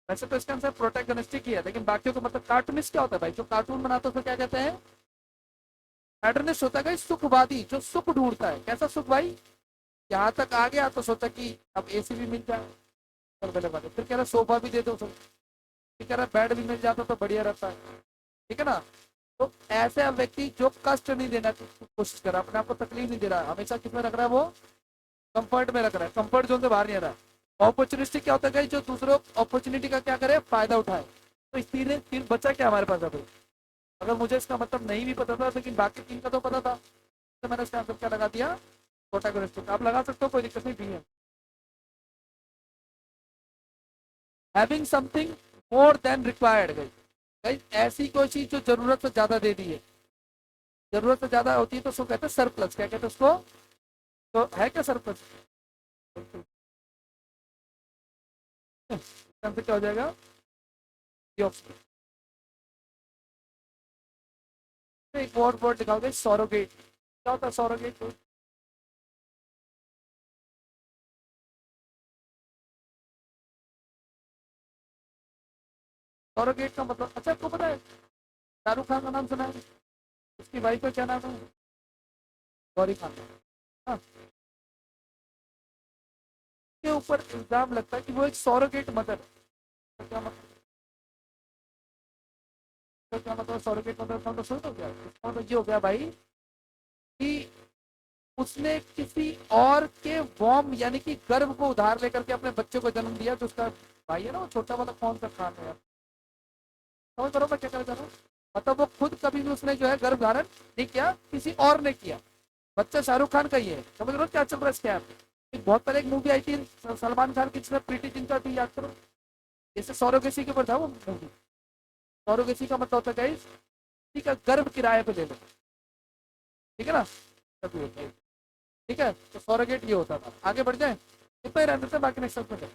वैसे तो इसका आंसर प्रोटैगनिस्टिक ही है, लेकिन बाकियों को मतलब कार्टूनिस्ट क्या होता है भाई, जो कार्टून बनाता है उसको क्या कहते हैं, पैटर्निस्ट होता है भाई, सुखवादी जो सुख ढूंढता है। कैसा सुख भाई, यहाँ तक आ गया तो सोचा कि अब एसी भी मिल जाए, चल पहले बात फिर कह रहा सोफा भी दे दो, फिर कह रहा बेड भी मिल जाता तो बढ़िया रहता है, ठीक है ना। तो ऐसे व्यक्ति जो कष्ट नहीं देना कोशिश कर रहा, अपने आप को तकलीफ नहीं दे रहा, हमेशा किसमें रख रहा है वो, कंफर्ट में रख रहा है, कंफर्ट जोन से बाहर नहीं आ रहा है। अपॉर्चुनिस्टिक क्या होता है जो दूसरों अपॉर्चुनिटी का क्या करे, फायदा उठाए। तो इस तीन बच्चा क्या हमारे पास अभी, अगर मुझे इसका मतलब नहीं भी पता था लेकिन बाकी तीन का तो पता था, तो मैंने इसका आंसर क्या लगा दिया, प्रोटैगनिस्टिक। आप लगा सकते हो, कोई दिक्कत नहीं भी है। Having something more than required गई, गई ऐसी कोई चीज जो जरूरत से ज्यादा दे दी है, जरूरत से ज्यादा होती है तो उसको कहते हैं सरप्लस। क्या कहते हैं उसको, तो है क्या सरप्लस, आंसर क्या हो जाएगा, ये ऑप्शन। एक और वर्ड दिखाओगे, सौरोगेट। क्या होता है सौरोगेट, सौरोगेट का मतलब, अच्छा आपको पता है शाहरुख खान का नाम सुना है, उसकी वाइफ का क्या नाम है, गौरी खान। हाँ, के ऊपर इल्जाम लगता है कि वो एक सौरोगेट मदर है। तो क्या मतलब, तो क्या मतलब सौरोगेट मदर का मतलब सुन तो क्या, इसका मतलब ये हो गया भाई कि उसने किसी और के वॉम यानी कि गर्भ को उधार लेकर के अपने बच्चे को जन्म दिया, जो उसका भाई है ना, वो छोटा वाला कौन सा खान है यार, समझ करो मैं क्या कहना चाह रहा हूँ। मतलब वो खुद कभी भी उसने जो है गर्भ धारण नहीं किया, किसी और ने किया, बच्चा शाहरुख खान का ही है। समझ रहे हो क्या चल रहा है स्कैम। एक बहुत पहले एक मूवी आई थी सलमान खान की जिसमें प्रीति जिंटा थी, याद करो, जैसे सौरोगेसी के ऊपर था वो मूवी। सौरोगेसी का मतलब होता है ठीक है, गर्भ किराए पे ले लो, ठीक है ना, तभी होता है। ठीक है, तो सौरोगेट ये होता था। आगे बढ़ जाए, इतना ही रहने से बाकी नेक्स्ट में